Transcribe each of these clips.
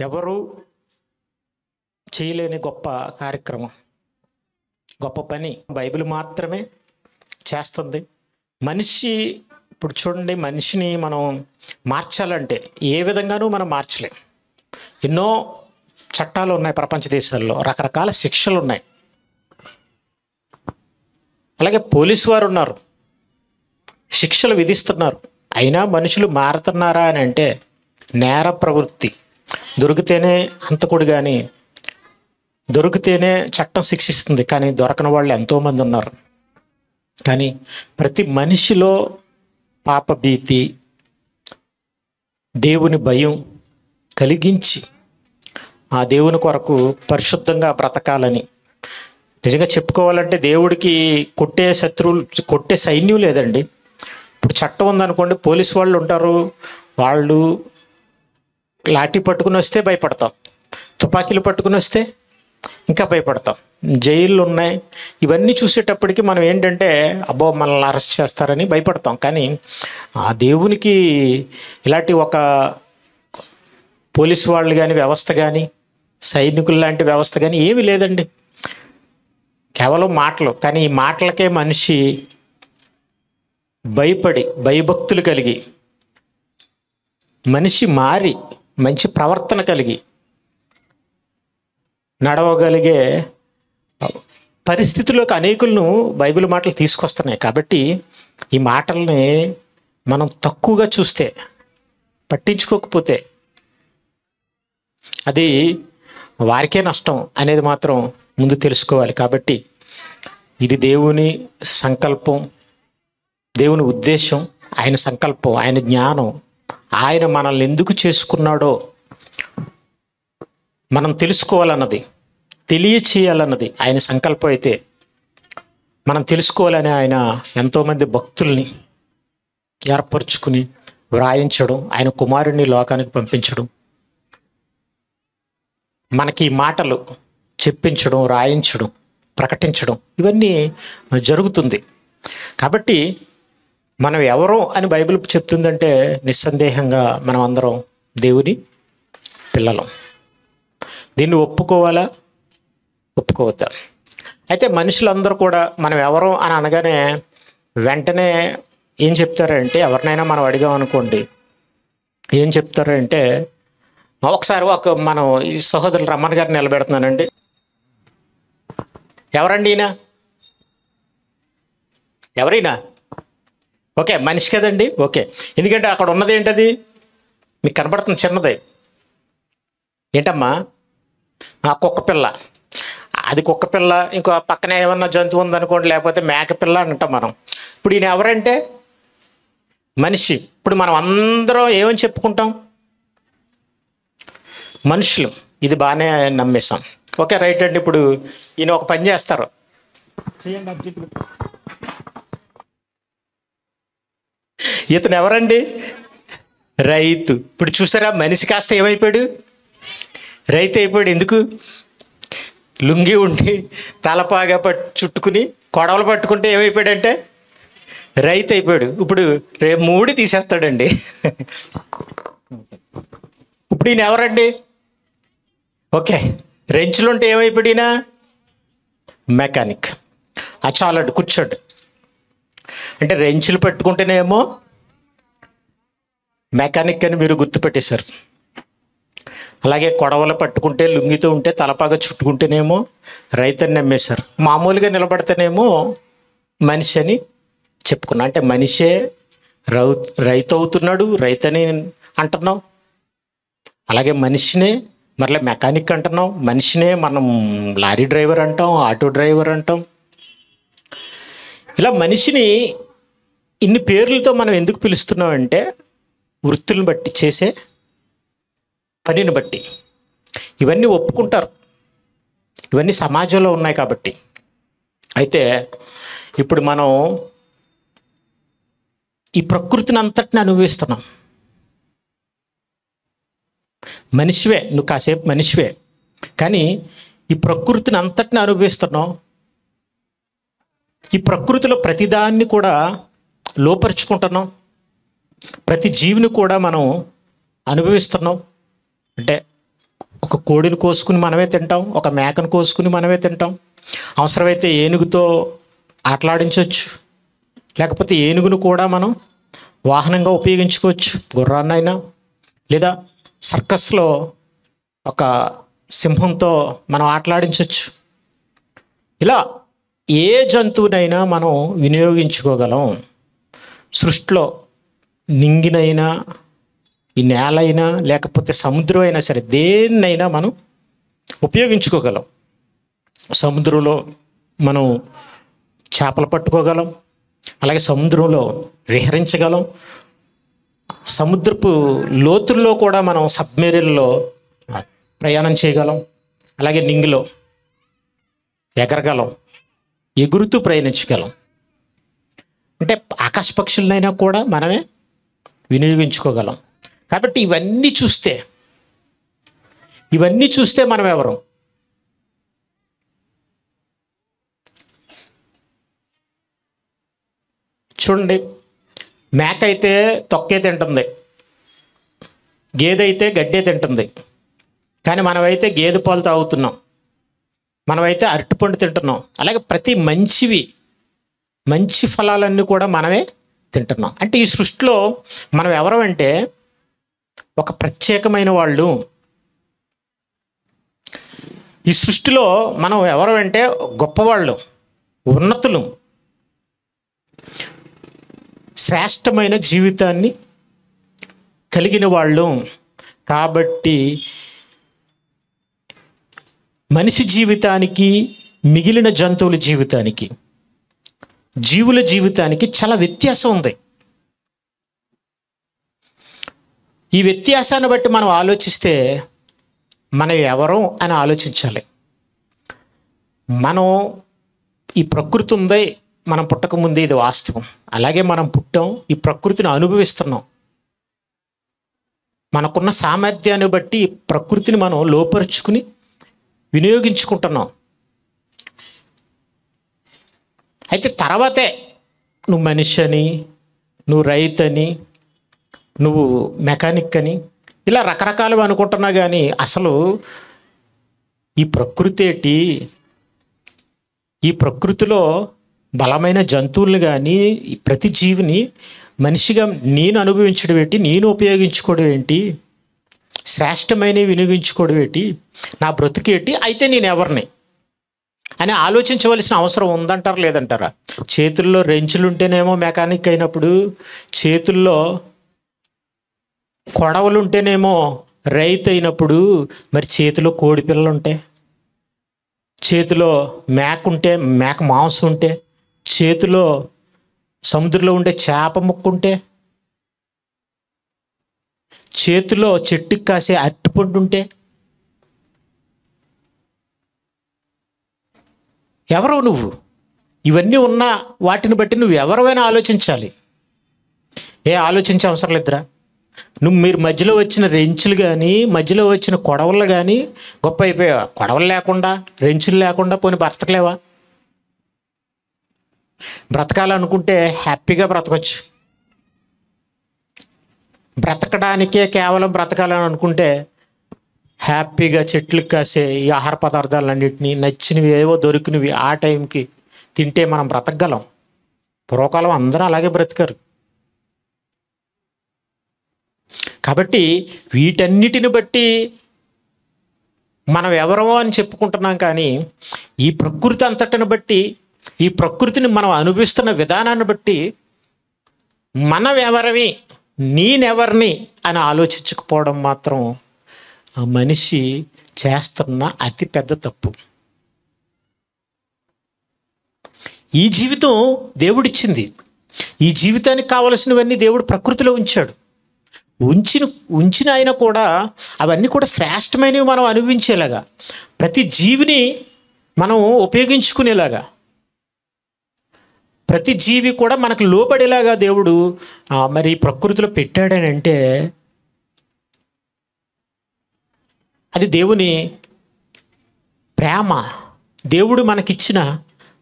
ఎవరు చేయలేని గొప్ప కార్యక్రమం, గొప్ప పని బైబిల్ మాత్రమే చేస్తుంది. మనిషి ఇప్పుడు చూడండి, మనిషిని మనం మార్చాలంటే ఏ విధంగానూ మనం మార్చలేం. ఎన్నో చట్టాలు ఉన్నాయి ప్రపంచ దేశాల్లో, రకరకాల శిక్షలు ఉన్నాయి. అలాగే పోలీసు వారు ఉన్నారు, శిక్షలు విధిస్తున్నారు. అయినా మనుషులు మారుతున్నారా అని అంటే నేర ప్రవృత్తి. దొరికితేనే హంతకుడు, కానీ దొరికితేనే చట్టం శిక్షిస్తుంది, కానీ దొరకని వాళ్ళు ఎంతోమంది ఉన్నారు. కానీ ప్రతి మనిషిలో పాపభీతి, దేవుని భయం కలిగించి ఆ దేవుని కొరకు పరిశుద్ధంగా బ్రతకాలని, నిజంగా చెప్పుకోవాలంటే దేవుడికి కొట్టే సైన్యం లేదండి. ఇప్పుడు చట్టం ఉందనుకోండి, పోలీసు వాళ్ళు ఉంటారు, వాళ్ళు లాఠీ పట్టుకుని వస్తే భయపడతాం, తుపాకీలు పట్టుకుని వస్తే ఇంకా భయపడతాం, జైళ్ళు ఉన్నాయి. ఇవన్నీ చూసేటప్పటికి మనం ఏంటంటే అబ్బో మనల్ని అరెస్ట్ చేస్తారని భయపడతాం. కానీ ఆ దేవునికి ఇలాంటి ఒక పోలీసు వాళ్ళు కానీ, వ్యవస్థ కానీ, సైనికులు లాంటి వ్యవస్థ కానీ ఏమీ లేదండి. కేవలం మాటలు. కానీ ఈ మాటలకే మనిషి భయపడి, భయభక్తులు కలిగి, మనిషి మారి మంచి ప్రవర్తన కలిగి నడవగలిగే పరిస్థితుల్లోకి అనేకులను బైబిల్ మాటలు తీసుకొస్తున్నాయి. కాబట్టి ఈ మాటల్ని మనం తక్కువగా చూస్తే, పట్టించుకోకపోతే అది వారికే నష్టం అనేది మాత్రం ముందు తెలుసుకోవాలి. కాబట్టి ఇది దేవుని సంకల్పం, దేవుని ఉద్దేశం, ఆయన సంకల్పం, ఆయన జ్ఞానం. ఆయన మనల్ని ఎందుకు చేసుకున్నాడో మనం తెలుసుకోవాలన్నది, తెలియచేయాలన్నది ఆయన సంకల్పం. అయితే మనం తెలుసుకోవాలని ఆయన ఎంతోమంది భక్తుల్ని ఏర్పరచుకుని వ్రాయించడం, ఆయన కుమారుణ్ణి లోకానికి పంపించడం, మనకి మాటలు చెప్పించడం, రాయించడం, ప్రకటించడం, ఇవన్నీ జరుగుతుంది. కాబట్టి మనం ఎవరో అని బైబిల్ చెప్తుందంటే నిస్సందేహంగా మనం అందరం దేవుని పిల్లలం. దీన్ని ఒప్పుకోవాలా, ఒప్పుకోవద్దా? అయితే మనుషులందరూ కూడా మనం ఎవరో అని అనగానే వెంటనే ఏం చెప్తారంటే, ఎవరినైనా మనం అడిగాం అనుకోండి, ఏం చెప్తారంటే, ఒకసారి మనం ఈ సహోదరులు రమణ గారిని నిలబెడుతున్నానండి. ఎవరండి ఈయన? ఎవరైనా ఓకే, మనిషి కదండి. ఓకే, ఎందుకంటే అక్కడ ఉన్నది ఏంటది మీకు కనబడుతుంది, చిన్నది. ఏంటమ్మా? ఆ కుక్క పిల్ల. అది కుక్క పిల్ల. ఇంకో పక్కన ఏమన్నా జంతువు ఉందనుకోండి, లేకపోతే మేక పిల్ల అని అంటాం మనం. ఇప్పుడు ఈయన ఎవరంటే మనిషి. ఇప్పుడు మనం అందరం ఏమని చెప్పుకుంటాం? మనుషులు. ఇది బాగానే నమ్మేశాం. ఓకే, రైట్ అండి. ఇప్పుడు ఈయన ఒక పని చేస్తారు, ఇతను ఎవరండి? రైతు. ఇప్పుడు చూసారా, మనిషి కాస్త ఏమైపోయాడు? రైతు అయిపోయాడు. ఎందుకు? లుంగి ఉండి తలపాగా చుట్టుకుని కొడవలు పట్టుకుంటే ఏమైపోయాడంటే రైతు అయిపోయాడు. ఇప్పుడు రేపు మూడి తీసేస్తాడండి. ఇప్పుడు ఈయన ఎవరండి? ఓకే, రెంచులు ఉంటే ఏమైపోయాడు ఈయన? మెకానిక్. చాలండి, కూర్చోండి. అంటే రెంచులు పెట్టుకుంటేనేమో మెకానిక్ అని మీరు గుర్తుపెట్టేశారు. అలాగే కొడవలు పట్టుకుంటే, లుంగితో ఉంటే, తలపాగా చుట్టుకుంటేనేమో రైతు అని నమ్మేశారు. మామూలుగా నిలబడితేనేమో మనిషి అని చెప్పుకున్నా. అంటే మనిషే రైతు అవుతున్నాడు, రైతు అని అంటున్నాం. అలాగే మనిషినే మరలా మెకానిక్ అంటున్నాం. మనిషినే మనం లారీ డ్రైవర్ అంటాం, ఆటో డ్రైవర్ అంటాం. ఇలా మనిషిని ఇన్ని పేర్లతో మనం ఎందుకు పిలుస్తున్నామంటే వృత్తులను బట్టి, చేసే పనిని బట్టి. ఇవన్నీ ఒప్పుకుంటారు, ఇవన్నీ సమాజంలో ఉన్నాయి కాబట్టి. అయితే ఇప్పుడు మనం ఈ ప్రకృతిని అంతటిని అనుభవిస్తున్నాం. మనిషివే, నువ్వు కాసేపు మనిషివే, కానీ ఈ ప్రకృతిని అంతటిని అనుభవిస్తున్నాం. ఈ ప్రకృతిలో ప్రతిదాన్ని కూడా లోపరుచుకుంటున్నాం, ప్రతి జీవిని కూడా మనం అనుభవిస్తున్నాం. అంటే ఒక కోడిని కోసుకుని మనమే తింటాం, ఒక మేకను కోసుకుని మనమే తింటాం. అవసరమైతే ఏనుగుతో ఆటలాడించవచ్చు, లేకపోతే ఏనుగును కూడా మనం వాహనంగా ఉపయోగించుకోవచ్చు, గుర్రాన్నైనా. లేదా సర్కస్లో ఒక సింహంతో మనం ఆటలాడించవచ్చు. ఇలా ఏ జంతువునైనా మనం వినియోగించుకోగలం. సృష్టిలో నింగినైనా, ఈ నేల అయినా, లేకపోతే సముద్రం అయినా సరే, దేన్నైనా మనం ఉపయోగించుకోగలం. సముద్రంలో మనం చేపలు పట్టుకోగలం, అలాగే సముద్రంలో విహరించగలం. సముద్రపు లోతుల్లో కూడా మనం సబ్మెరీన్లో ప్రయాణం చేయగలం. అలాగే నింగిలో ఎగరగలం, ఎగురుతూ ప్రయాణించగలం. అంటే ఆకాశ పక్షులనైనా కూడా మనమే వినియోగించుకోగలం. కాబట్టి ఇవన్నీ చూస్తే మనం ఎవరు? చూడండి, మేక అయితే తొక్కే తింటుంది, గేదె అయితే గడ్డే తింటుంది. కానీ మనమైతే గేదె పాలు తాగుతున్నాం, మనమైతే అరటిపండు తింటున్నాం. అలాగే ప్రతి మంచి ఫలాలన్నీ కూడా మనమే తింటున్నాం. అంటే ఈ సృష్టిలో మనం ఎవరు అంటే ఒక ప్రత్యేకమైన వాళ్ళు. ఈ సృష్టిలో మనం ఎవరు అంటే గొప్పవాళ్ళు, ఉన్నతులు, శ్రేష్టమైన జీవితాన్ని కలిగిన వాళ్ళు. కాబట్టి మనిషి జీవితానికి, మిగిలిన జంతువుల జీవితానికి, జీవుల జీవితానికి చాలా వ్యత్యాసం ఉంది. ఈ వ్యత్యాసాన్ని బట్టి మనం ఆలోచిస్తే మనం ఎవరు అని ఆలోచించాలి. మనం ఈ ప్రకృతి ఉంది, మనం పుట్టకముందే ఇది వాస్తవం. అలాగే మనం పుట్టాం, ఈ ప్రకృతిని అనుభవిస్తున్నాం. మనకున్న సామర్థ్యాన్ని బట్టి ఈ ప్రకృతిని మనం లోపరుచుకుని వినియోగించుకుంటున్నాం. అయితే తర్వాతే నువ్వు మనిషి అని, నువ్వు రైతని, నువ్వు మెకానిక్ అని, ఇలా రకరకాలు అనుకుంటున్నా. కానీ అసలు ఈ ప్రకృతి ఏంటి? ఈ ప్రకృతిలో బలమైన జంతువులను కానీ ప్రతి జీవిని మనిషిగా నేను అనుభవించడం ఏంటి, నేను ఉపయోగించుకోవడం ఏంటి, శ్రేష్టమైనవి వినియోగించుకోవడం ఏంటి, నా బ్రతుకేంటి, అయితే నేను ఎవరిని అని ఆలోచించవలసిన అవసరం ఉందంటారా లేదంటారా? చేతుల్లో రెంచులు ఉంటేనేమో మెకానిక్ అయినప్పుడు, చేతుల్లో కొడవలు ఉంటేనేమో రైతు అయినప్పుడు, మరి చేతిలో కోడి పిల్లలు ఉంటే, చేతిలో మేక ఉంటే, మేక మాంసం ఉంటే, చేతిలో సముద్రంలో ఉండే చేప ముక్క ఉంటే, చేతిలో చెట్టుకి కాసే అరటిపండు ఉంటే, ఎవరు నువ్వు? ఇవన్నీ ఉన్న వాటిని బట్టి నువ్వు ఎవరైనా ఆలోచించాలి. ఆలోచించే అవసరం లేదురా. మీరు మధ్యలో వచ్చిన రెంచులు కానీ, మధ్యలో వచ్చిన కొడవలు కానీ గొప్ప అయిపోయావా? కొడవలు లేకుండా, రెంచులు లేకుండా పోనీ బ్రతకలేవా? బ్రతకాలనుకుంటే హ్యాపీగా బ్రతకచ్చు. బ్రతకడానికే కేవలం బ్రతకాలని అనుకుంటే హ్యాపీగా చెట్లకు కాసే ఈ ఆహార పదార్థాలన్నింటినీ, నచ్చినవి ఏవో దొరికినవి ఆ టైంకి తింటే మనం బ్రతకగలం. పూర్వకాలం అందరూ అలాగే బ్రతికారు. కాబట్టి వీటన్నిటిని బట్టి మనం ఎవరమో అని చెప్పుకుంటున్నాం. కానీ ఈ ప్రకృతి అంతటిని బట్టి, ఈ ప్రకృతిని మనం అనుభవిస్తున్న విధానాన్ని బట్టి మనం ఎవరివి, నేనెవరిని అని ఆలోచించకపోవడం మాత్రం ఆ మనిషి చేస్తున్న అతి పెద్ద తప్పు. ఈ జీవితం దేవుడిచ్చింది. ఈ జీవితానికి కావలసినవన్నీ దేవుడు ప్రకృతిలో ఉంచాడు. ఉంచిన ఆయన కూడా అవన్నీ కూడా శ్రేష్టమైనవి మనం అనుభవించేలాగా, ప్రతి జీవిని మనం ఉపయోగించుకునేలాగా, ప్రతి జీవి కూడా మనకు లోబడేలాగా దేవుడు మరి ప్రకృతిలో పెట్టాడని అంటే అది దేవుని ప్రేమ, దేవుడు మనకిచ్చిన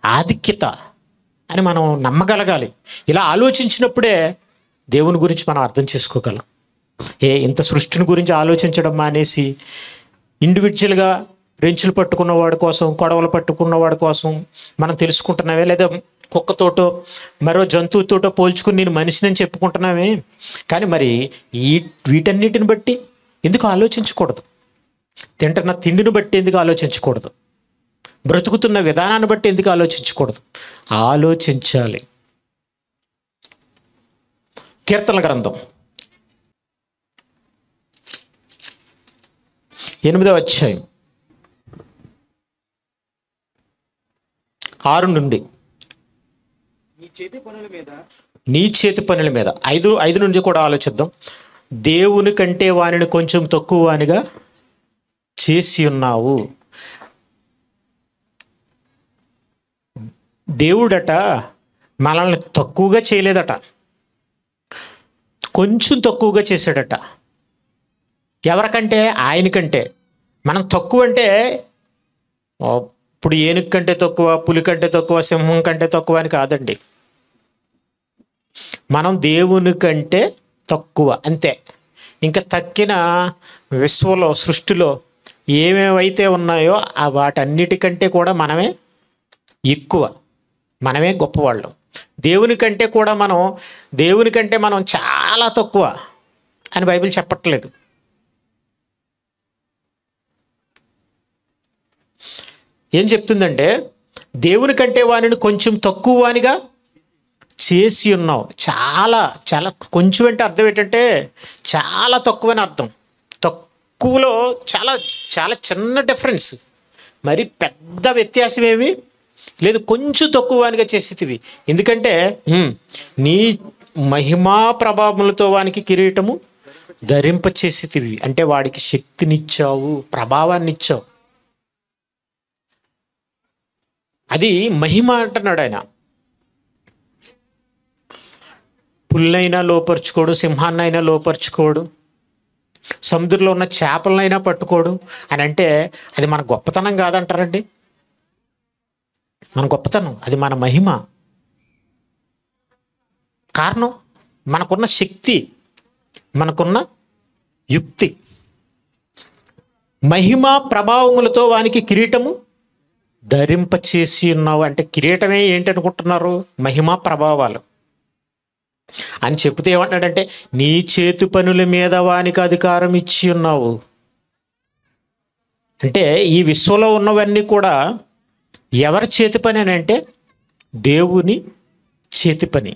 ఆధిక్యత అని మనం నమ్మగలగాలి. ఇలా ఆలోచించినప్పుడే దేవుని గురించి మనం అర్థం చేసుకోగలం. ఇంత సృష్టిని గురించి ఆలోచించడం మానేసి ఇండివిజువల్గా రెంచులు పట్టుకున్న వాడి కోసం, కొడవలు పట్టుకున్న వాడి కోసం మనం తెలుసుకుంటున్నావే, లేదా కుక్కతోటో మరో జంతువుతోటో పోల్చుకుని నేను మనిషిని చెప్పుకుంటున్నామే. కానీ మరి వీటన్నిటిని బట్టి ఎందుకు ఆలోచించకూడదు? తింటున్న తిండిని బట్టి ఎందుకు ఆలోచించకూడదు? బ్రతుకుతున్న విధానాన్ని బట్టి ఎందుకు ఆలోచించకూడదు? ఆలోచించాలి. కీర్తనల గ్రంథం 8వ అధ్యాయం 6 నుండి, నీ చేతి పనుల మీద 5 నుంచి కూడా ఆలోచిద్దాం. దేవుని కంటే వానిని కొంచెం తక్కువ వానిగా చేసి ఉన్నావు. దేవుడట మనల్ని తక్కువగా చేయలేదట, కొంచెం తక్కువగా చేశాడట. ఎవరికంటే? ఆయనకంటే. మనం తక్కువ అంటే ఇప్పుడు ఏనుగు కంటే తక్కువ, పులి కంటే తక్కువ, సింహం కంటే తక్కువ అని కాదండి. మనం దేవుని కంటే తక్కువ అంతే. ఇంకా తక్కిన విశ్వంలో, సృష్టిలో ఏమేవైతే ఉన్నాయో ఆ వాటన్నిటికంటే కూడా మనమే ఎక్కువ, మనమే గొప్పవాళ్ళం. దేవుని కంటే మనం చాలా తక్కువ అని బైబిల్ చెప్పట్లేదు. ఏం చెప్తుందంటే, దేవుని కంటే వానిని కొంచెం తక్కువ వానిగా చేసి ఉన్నావు. చాలా చాలా, కొంచెం అంటే అర్థం ఏంటంటే చాలా తక్కువ అని అర్థం. తక్కువలో చాలా చాలా చిన్న డిఫరెన్స్, మరి పెద్ద వ్యత్యాసం ఏమి లేదు. కొంచెం తక్కువ వానిగా చేసేటివి. ఎందుకంటే నీ మహిమా ప్రభావములతో వానికి కిరీటము ధరింప చేసేటివి. అంటే వాడికి శక్తినిచ్చావు, ప్రభావాన్ని ఇచ్చావు. అది మహిమ అంటున్నాడు ఆయన. పుల్లైనా లోపరుచుకోడు, సింహాన్నైనా లోపరుచుకోడు, సముద్రంలో ఉన్న చేపలనైనా పట్టుకోడు అని అంటే అది మన గొప్పతనం కాదంటారండి. మన గొప్పతనం, అది మన మహిమ. కారణం మనకున్న శక్తి, మనకున్న యుక్తి. మహిమ ప్రభావములతో వానికి కిరీటము ధరింపచేసి ఉన్నావు. అంటే కిరీటమే ఏంటనుకుంటున్నారు? మహిమా ప్రభావాలు అని చెప్తే ఏమంటున్నాడంటే, నీ చేతి పనుల మీద వానికి అధికారం ఇచ్చి ఉన్నావు. అంటే ఈ విశ్వంలో ఉన్నవన్నీ కూడా ఎవరి చేతి పని అని అంటే దేవుని చేతి పని.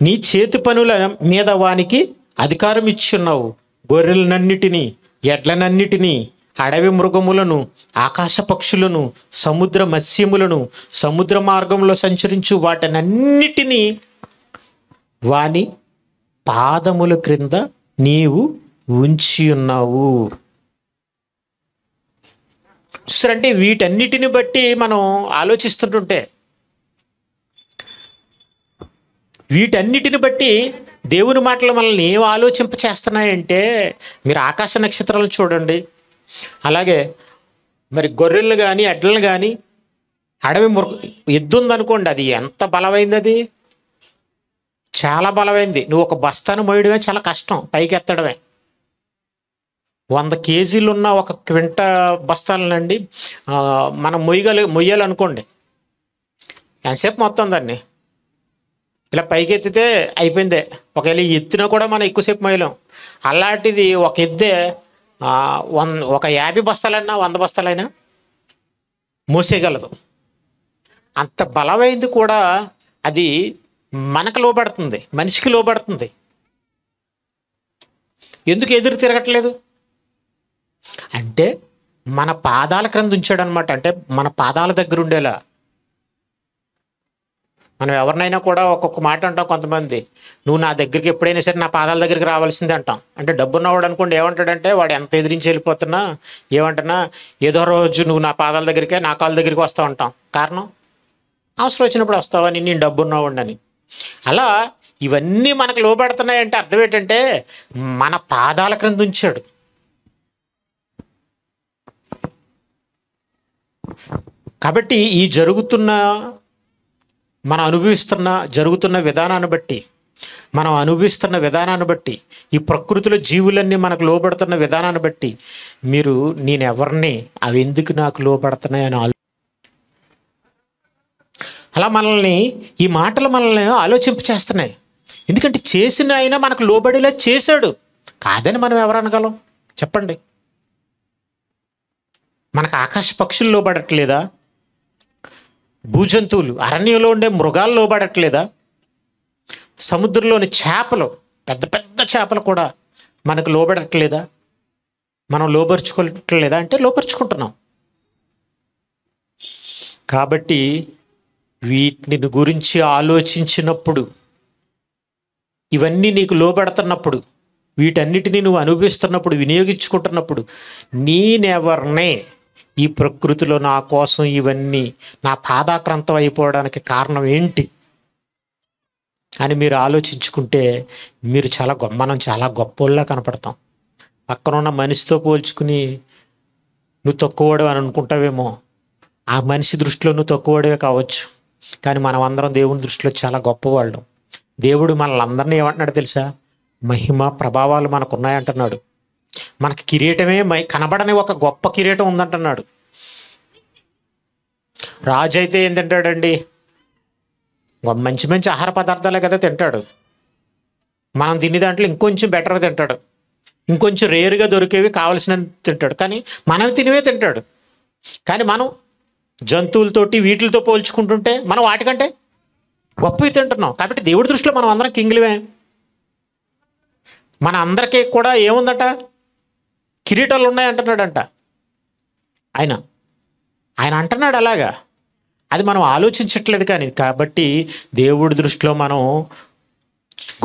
నీ చేతి పనుల మీద వానికి అధికారం ఇచ్చి ఉన్నావు. గొర్రెలనన్నిటినీ, ఎడ్లనన్నిటినీ, అడవి మృగములను, ఆకాశ పక్షులను, సముద్ర మత్స్యములను, సముద్ర మార్గంలో సంచరించు వాటినన్నిటినీ వాని పాదముల క్రింద నీవు ఉంచి ఉన్నావు. చూసారంటే వీటన్నిటిని బట్టి మనం ఆలోచిస్తుంటుంటే, వీటన్నిటిని బట్టి దేవుని మాటలు మనల్ని ఏం ఆలోచింప చేస్తున్నాయంటే, మీరు ఆకాశ నక్షత్రాలను చూడండి, అలాగే మరి గొర్రెలను కానీ, ఎడ్లను కానీ, అడవి ఎద్దు ఉందనుకోండి, అది ఎంత బలమైంది, అది చాలా బలమైంది. నువ్వు ఒక బస్తాను మోయడమే చాలా కష్టం, పైకి ఎత్తడమే. 100 కేజీలు ఉన్న ఒక క్వింట బస్తాలనండి మనం మొయ్యాలనుకోండి, ఎంతసేపు మొత్తం దాన్ని ఇలా పైకి ఎత్తితే అయిపోయిందే. ఒకవేళ ఎత్తినా కూడా మనం ఎక్కువసేపు మొయ్యలేం. అలాంటిది ఒక ఎద్దే ఒక 50 బస్తాలైనా 100 బస్తాలైనా మోసేయగలదు. అంత బలమైంది కూడా అది మనకు లోబడుతుంది, మనిషికి లోబడుతుంది. ఎందుకు ఎదురు తిరగట్లేదు అంటే మన పాదాల క్రింద ఉంచాడు అనమాట. అంటే మన పాదాల దగ్గర ఉండేలా. మనం ఎవరినైనా కూడా ఒక్కొక్క మాట అంటాం. కొంతమంది, నువ్వు నా దగ్గరికి ఎప్పుడైనా సరే నా పాదాల దగ్గరికి రావాల్సిందే అంటాం. అంటే డబ్బున్నవాడు అనుకోండి, ఏమంటాడంటే వాడు ఎంత ఎదిరించి వెళ్ళిపోతున్నా ఏమంటున్నా, ఏదో రోజు నువ్వు నా పాదాల దగ్గరికే, నా కాళ్ళ దగ్గరికి వస్తావు అంటాం. కారణం, అవసరం వచ్చినప్పుడు వస్తావని, నేను డబ్బున్నవాడిని. అలా ఇవన్నీ మనకు లోబడుతున్నాయంటే అర్థం ఏంటంటే మన పాదాల క్రింద ఉంచాడు. కాబట్టి ఈ జరుగుతున్న, మనం అనుభవిస్తున్న జరుగుతున్న విధానాన్ని బట్టి మనం అనుభవిస్తున్న విధానాన్ని బట్టి, ఈ ప్రకృతిలో జీవులన్నీ మనకు లోబడుతున్న విధానాన్ని బట్టి మీరు నేనెవరిని, అవి ఎందుకు నాకు లోబడుతున్నాయని అలా మనల్ని, ఈ మాటలు మనల్ని ఆలోచింపచేస్తున్నాయి. ఎందుకంటే చేసిన ఆయన మనకు లోబడేలా చేశాడు. కాదని మనం ఎవరనగలం చెప్పండి? మనకు ఆకాశ పక్షులు లోబడట్లేదా? భూజంతువులు, అరణ్యంలో ఉండే మృగాలు లోబడట్లేదా? సముద్రంలోని చేపలు, పెద్ద పెద్ద చేపలు కూడా మనకు లోబడట్లేదా? మనం లోపరుచుకోవట్లేదా అంటే లోపరుచుకుంటున్నాం. కాబట్టి వీటిని గురించి ఆలోచించినప్పుడు, ఇవన్నీ నీకు లోబడుతున్నప్పుడు, వీటన్నిటినీ నువ్వు అనుభవిస్తున్నప్పుడు, వినియోగించుకుంటున్నప్పుడు, నేనెవరినే ఈ ప్రకృతిలో నా కోసం ఇవన్నీ నా పాదాక్రాంతం అయిపోవడానికి కారణం ఏంటి అని మీరు ఆలోచించుకుంటే మనం చాలా గొప్పోళ్ళ కనపడతాం. పక్కనున్న మనిషితో పోల్చుకుని నువ్వు తక్కువడు అని అనుకుంటావేమో. ఆ మనిషి దృష్టిలో నువ్వు తక్కువడే కావచ్చు, కానీ మనం అందరం దేవుని దృష్టిలో చాలా గొప్పవాళ్ళం. దేవుడు మనల్ని అందరినీ ఏమంటున్నాడు తెలుసా? మహిమ ప్రభావాలు మనకు ఉన్నాయంటున్నాడు. మనకి కిరీటమే కనబడని ఒక గొప్ప కిరీటం ఉందంటున్నాడు. రాజు అయితే ఏం తింటాడండి? మంచి మంచి ఆహార పదార్థాలే కదా తింటాడు. మనం తినే దాంట్లో ఇంకొంచెం బెటర్గా తింటాడు, ఇంకొంచెం రేరుగా దొరికేవి కావలసినవి తింటాడు, కానీ మనం తినివే తింటాడు. కానీ మనం జంతువులతోటి వీటితో పోల్చుకుంటుంటే మనం వాటికంటే గొప్పవి తింటున్నాం. కాబట్టి దేవుడి దృష్టిలో మనం అందరం కింగులమే. మన అందరికీ కూడా ఏముందట? కిరీటాలు ఉన్నాయంటున్నాడంట ఆయన. అంటున్నాడు అలాగా. అది మనం ఆలోచించట్లేదు. కానీ కాబట్టి దేవుడి దృష్టిలో మనం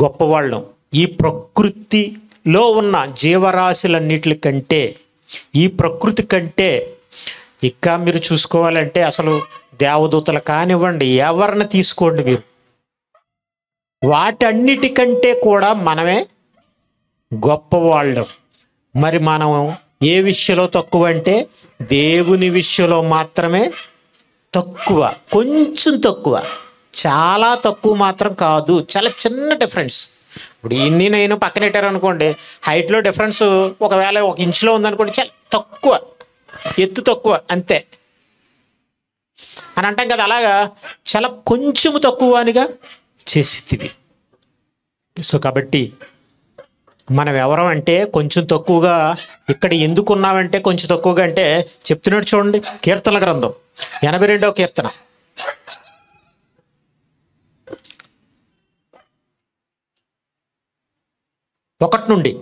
గొప్పవాళ్ళం. ఈ ప్రకృతిలో ఉన్న జీవరాశులన్నిటి కంటే, ఈ ప్రకృతి కంటే ఇంకా మీరు చూసుకోవాలంటే అసలు దేవదూతలు కానివ్వండి, ఎవరిని తీసుకోండి మీరు, వాటన్నిటికంటే కూడా మనమే గొప్పవాళ్ళం. మరి మనం ఏ విషయంలో తక్కువ అంటే దేవుని విషయంలో మాత్రమే తక్కువ. కొంచెం తక్కువ, చాలా తక్కువ మాత్రం కాదు. చాలా చిన్న డిఫరెన్స్. ఇప్పుడు ఇన్ని నేను పక్కన పెట్టారు అనుకోండి, హైట్లో డిఫరెన్స్ ఒకవేళ 1 ఇంచులో ఉందనుకోండి, చాలా తక్కువ, ఎత్తు తక్కువ అంతే అని అంటాం కదా. అలాగా చాలా కొంచెము తక్కువ అనిగా చేసితివి. సో కాబట్టి మనం ఎవరం అంటే కొంచెం తక్కువగా, ఇక్కడ ఎందుకున్నామంటే కొంచెం తక్కువగా అంటే చెప్తున్నాడు చూడండి. కీర్తనల గ్రంథం 82వ కీర్తన 1 నుండి.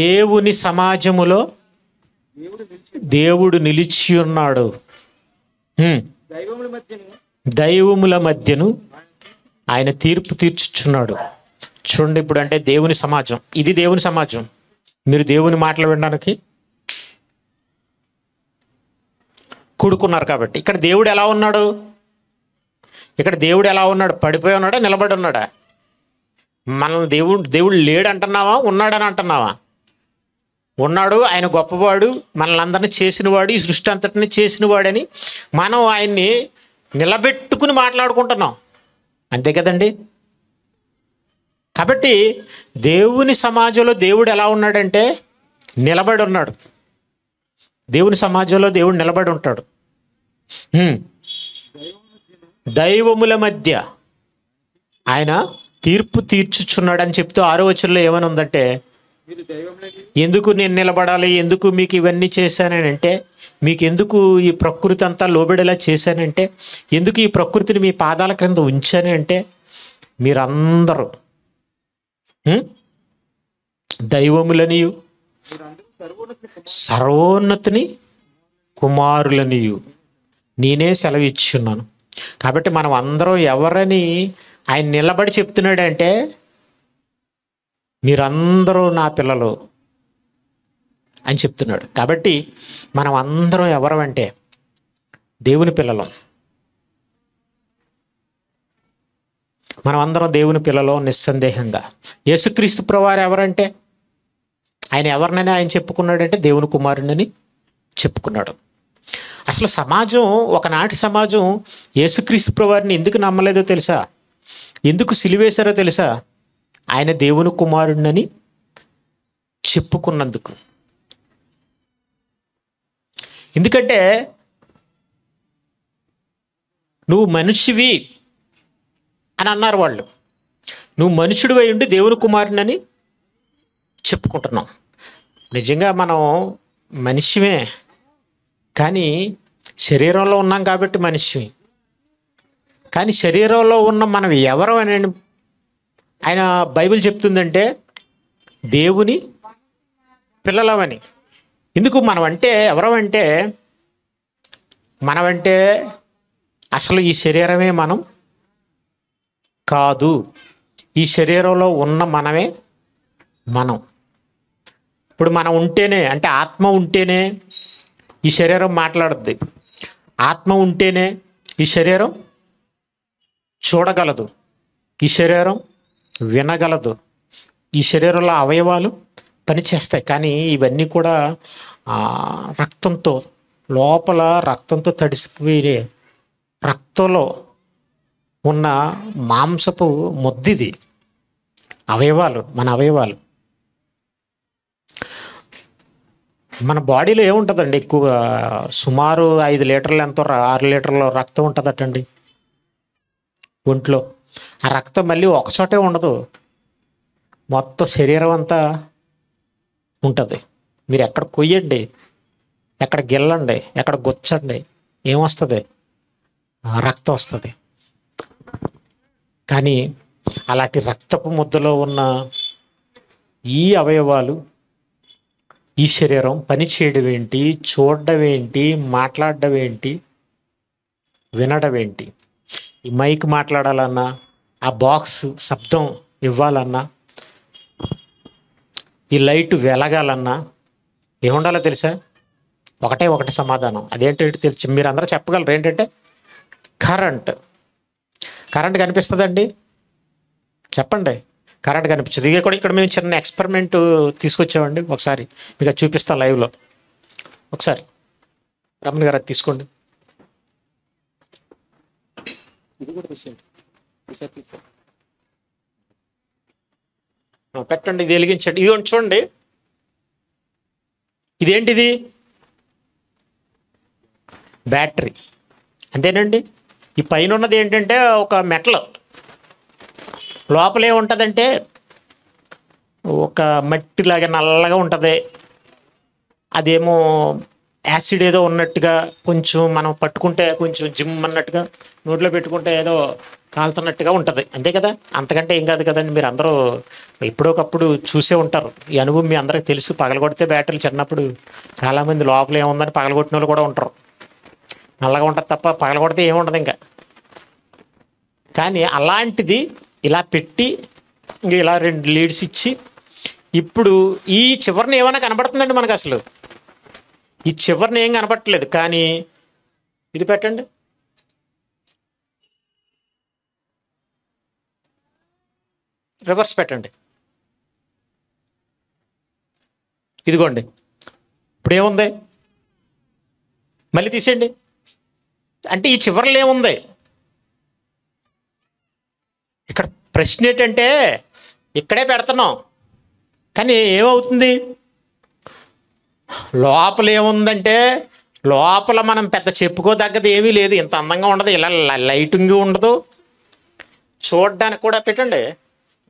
దేవుని సమాజములో దేవుడు నిలిచి ఉన్నాడు, దైవముల మధ్యను ఆయన తీర్పు తీర్చుచున్నాడు. చూడండి, ఇప్పుడు అంటే దేవుని సమాజం, ఇది దేవుని సమాజం. మీరు దేవుని మాటలు వినడానికి కూడుకున్నారు. కాబట్టి ఇక్కడ దేవుడు ఎలా ఉన్నాడు? పడిపోయి ఉన్నాడా, నిలబడి ఉన్నాడా? మనం దేవుడు లేడు అంటున్నావా, ఉన్నాడని అంటున్నావా? ఉన్నాడు. ఆయన గొప్పవాడు, మనల్ని అందరినీ చేసినవాడు, ఈ సృష్టి అంతటిని చేసినవాడని మనం ఆయన్ని నిలబెట్టుకుని మాట్లాడుకుంటున్నాం. అంతే కదండి. కాబట్టి దేవుని సమాజంలో దేవుడు ఎలా ఉన్నాడంటే నిలబడి ఉన్నాడు. దేవుని సమాజంలో దేవుడు నిలబడి ఉంటాడు. దైవముల మధ్య ఆయన తీర్పు తీర్చుచున్నాడు అని చెప్తూ 6వ వచనంలో ఏమని ఉందంటే, ఎందుకు నేను నిలబడాలి, ఎందుకు మీకు ఇవన్నీ చేశానంటే, మీకు ఎందుకు ఈ ప్రకృతి అంతా లోబడేలా చేశానంటే, ఎందుకు ఈ ప్రకృతిని మీ పాదాల క్రింద ఉంచాను అంటే, మీరందరూ దైవములనియు సర్వోన్నతిని కుమారులనియు నేనే సెలవిచ్చున్నాను. కాబట్టి మనం అందరం ఎవరని ఆయన నిలబడి చెప్తున్నాడంటే, మీరందరూ నా పిల్లలు అని చెప్తున్నాడు. కాబట్టి మనం అందరం ఎవరమంటే దేవుని పిల్లలం. మనం అందరం దేవుని పిల్లలు నిస్సందేహంగా. యేసుక్రీస్తు ప్రభువారు ఎవరంటే, ఆయన ఎవరినైనా ఆయన చెప్పుకున్నాడంటే దేవుని కుమారుడిని చెప్పుకున్నాడు. అసలు సమాజం, ఒకనాటి సమాజం యేసుక్రీస్తు ప్రభువారిని ఎందుకు నమ్మలేదో తెలుసా? ఎందుకు సిలువేశారో తెలుసా? ఆయన దేవుని కుమారుడినని చెప్పుకున్నందుకు. ఎందుకంటే నువ్వు మనిషివి అని అన్నారు వాళ్ళు. నువ్వు మనుషుడివై ఉండి దేవుని కుమారుడినని చెప్పుకుంటున్నాం. నిజంగా మనం మనిషివే, కానీ శరీరంలో ఉన్నాం కాబట్టి మనిషి. కానీ శరీరంలో ఉన్న మనం ఎవరు అని ఆయన బైబిల్ చెప్తుందంటే దేవుని పిల్లలమని. ఎందుకు మనమంటే ఎవరమంటే, మనమంటే అసలు ఈ శరీరమే మనం కాదు. ఈ శరీరంలో ఉన్న మనమే మనం. ఇప్పుడు మనం ఉంటేనే, అంటే ఆత్మ ఉంటేనే ఈ శరీరం మాట్లాడుద్ది. ఆత్మ ఉంటేనే ఈ శరీరం చూడగలదు, ఈ శరీరం వినగలదు, ఈ శరీరంలో అవయవాలు పనిచేస్తాయి. కానీ ఇవన్నీ కూడా రక్తంతో, లోపల రక్తంతో తడిసిపోయే, రక్తంలో ఉన్న మాంసపు ముద్దిది అవయవాలు, మన అవయవాలు. మన బాడీలో ఏముంటుందండి? ఎక్కువగా సుమారు 5 లీటర్లు ఎంతో 6 లీటర్ల రక్తం ఉంటుందటండి ఒంట్లో. ఆ రక్తం మళ్ళీ ఒకచోటే ఉండదు, మొత్తం శరీరం అంతా ఉంటుంది. మీరు ఎక్కడ కొయ్యండి, ఎక్కడ గిల్లండి, ఎక్కడ గుచ్చండి, ఏమొస్తుంది? రక్తం వస్తుంది. కానీ అలాంటి రక్తపు ముద్దలో ఉన్న ఈ అవయవాలు, ఈ శరీరం పని చేయడం ఏంటి, చూడడం ఏంటి, మాట్లాడడం ఏంటి, వినడం ఏంటి? ఈ మైక్ మాట్లాడాలన్నా, ఆ బాక్స్ శబ్దం ఇవ్వాలన్నా, ఈ లైట్ వెలగాలన్నా ఏముండాలో తెలుసా? ఒకటి సమాధానం. అదేంటంటే తెలుసు, మీరు అందరూ చెప్పగలరు. ఏంటంటే కరెంట్. కరెంట్ కనిపిస్తుందండి? చెప్పండి. కరెంట్ కనిపించదు. ఇక కూడా ఇక్కడ మేము చిన్న ఎక్స్పెరిమెంట్ తీసుకొచ్చామండి. ఒకసారి మీకు అది చూపిస్తాం లైవ్లో. ఒకసారి రమణ గారు అది తీసుకోండి. ఇది కూడా తీసేయండి, పెట్టండి. ఇది వెలిగించండి. ఇది చూడండి, ఇదేంటిది? బ్యాటరీ. అంతేనండి. ఈ పైన ఉన్నది ఏంటంటే ఒక మెటల్. లోపల ఏముంటుందంటే ఒక మట్టిలాగా నల్లగా ఉంటుంది. అదేమో యాసిడ్ ఏదో ఉన్నట్టుగా, కొంచెం మనం పట్టుకుంటే కొంచెం జిమ్ అన్నట్టుగా, నోట్లో పెట్టుకుంటే ఏదో కాలుతున్నట్టుగా ఉంటుంది. అంతే కదా, అంతకంటే ఏం కాదు కదండి. మీరు అందరూ ఎప్పుడోకప్పుడు చూసే ఉంటారు. ఈ అనుభవం మీ అందరికీ తెలుసు. పగలగొడితే బ్యాటరీలు చిన్నప్పుడు చాలామంది లోపల ఏముందని పగలగొట్టిన వాళ్ళు కూడా ఉంటారు. నల్లగా ఉంటుంది తప్ప పగలగొడితే ఏముండదు ఇంకా. కానీ అలాంటిది ఇలా పెట్టి ఇంక ఇలా 2 లీడ్స్ ఇచ్చి, ఇప్పుడు ఈ చివరిని ఏమైనా కనబడుతుందండి మనకు? అసలు ఈ చివరిని ఏం కనబడట్లేదు. కానీ ఇది పెట్టండి, రివర్స్ పెట్టండి, ఇదిగోండి. ఇప్పుడు ఏముంది? మళ్ళీ తీసేయండి. అంటే ఈ చివరిలో ఏముంది? ఇక్కడ ప్రశ్న ఏంటంటే, ఇక్కడే పెడుతున్నాం కానీ ఏమవుతుంది? లోపల ఏముందంటే, లోపల మనం పెద్ద చెప్పుకోదగ్గది ఏమీ లేదు. ఇంత అందంగా ఉండదు, ఇలా లైటింగ్ ఉండదు, చూడడానికి కూడా పెట్టండి,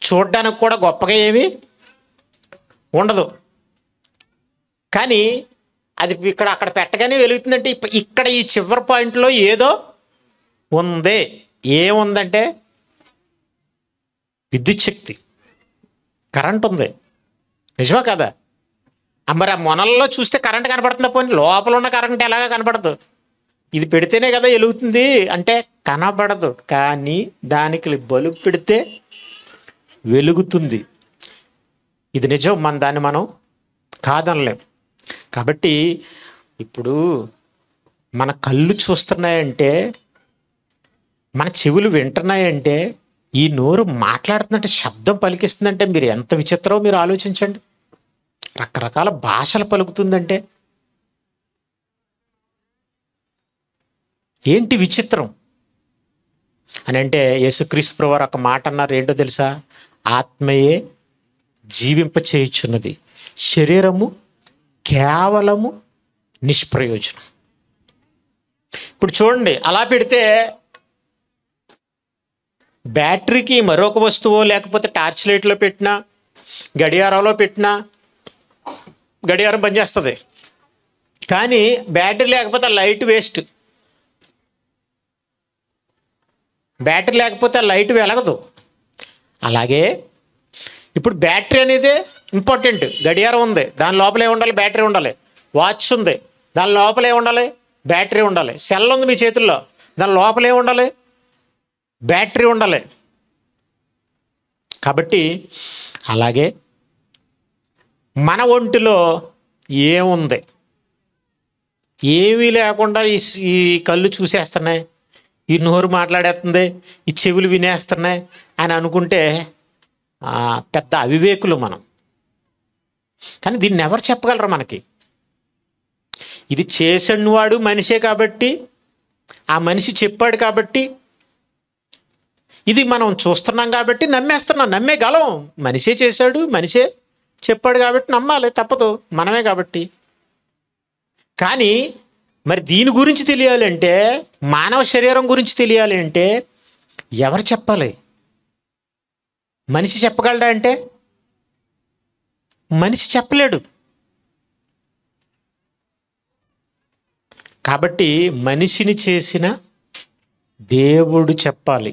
చూడడానికి కూడా గొప్పగా ఏమీ ఉండదు. కానీ అది ఇక్కడ అక్కడ పెట్టగానే వెలుగుతుందంటే, ఇక్కడ ఈ చివరి పాయింట్లో ఏదో ఉంది. ఏముందంటే విద్యుత్ శక్తి, కరెంట్ ఉంది. నిజమా కదా? మరి ఆ మొనల్లో చూస్తే కరెంట్ కనపడుతుందా? పోనీ లోపల ఉన్న కరెంట్ ఎలాగా కనపడదు? ఇది పెడితేనే కదా వెలుగుతుంది అంటే కనబడదు. కానీ దానికి బల్బు పెడితే వెలుగుతుంది. ఇది నిజం. దాన్ని మనం కాదనలేం. కాబట్టి ఇప్పుడు మన కళ్ళు చూస్తున్నాయంటే, మన చెవులు వింటున్నాయంటే, ఈ నోరు మాట్లాడుతుందంటే, శబ్దం పలికిస్తుందంటే మీరు ఎంత విచిత్రమో మీరు ఆలోచించండి. రకరకాల భాషలు పలుకుతుందంటే ఏంటి విచిత్రం అని అంటే, యేసుక్రీస్తు ప్రభువారు ఒక మాట అన్నారు, ఏంటో తెలుసా? ఆత్మయే జీవింప చేయుచున్నది, శరీరము కేవలము నిష్ప్రయోజనం. ఇప్పుడు చూడండి, అలా పెడితే బ్యాటరీకి మరొక వస్తువు, లేకపోతే టార్చ్ లైట్లో పెట్టినా, గడియారంలో పెట్టినా గడియారం పనిచేస్తుంది. కానీ బ్యాటరీ లేకపోతే లైట్ వేస్ట్. బ్యాటరీ లేకపోతే లైట్ వెలగదు. అలాగే ఇప్పుడు బ్యాటరీ అనేది ఇంపార్టెంట్. గడియారం ఉంది, దాని లోపలే ఉండాలి, బ్యాటరీ ఉండాలి. వాచ్ ఉంది, దాని లోపలే ఉండాలి, బ్యాటరీ ఉండాలి. సెల్ ఉంది మీ చేతుల్లో, దాని లోపలే ఉండాలి, బ్యాటరీ ఉండాలి. కాబట్టి అలాగే మన ఒంటిలో ఏముంది? ఏమీ లేకుండా ఈ కళ్ళు చూసేస్తున్నాయి, ఈ నోరు మాట్లాడేస్తుంది, ఈ చెవులు వినేస్తున్నాయి అని అనుకుంటే పెద్ద అవివేకులు మనం. కానీ దీన్ని ఎవరు చెప్పగలరు మనకి? ఇది చేసినవాడు మనిషే కాబట్టి, ఆ మనిషి చెప్పాడు కాబట్టి, ఇది మనం చూస్తున్నాం కాబట్టి నమ్మేస్తున్నాం, నమ్మేగలం. మనిషే చేశాడు, మనిషే చెప్పాడు కాబట్టి నమ్మాలి, తప్పదు, మనమే కాబట్టి. కానీ మరి దీని గురించి తెలియాలి అంటే, మానవ శరీరం గురించి తెలియాలి అంటే ఎవరు చెప్పాలి? మనిషి చెప్పగలడా అంటే మనిషి చెప్పలేడు. కాబట్టి మనిషిని చేసిన దేవుడు చెప్పాలి.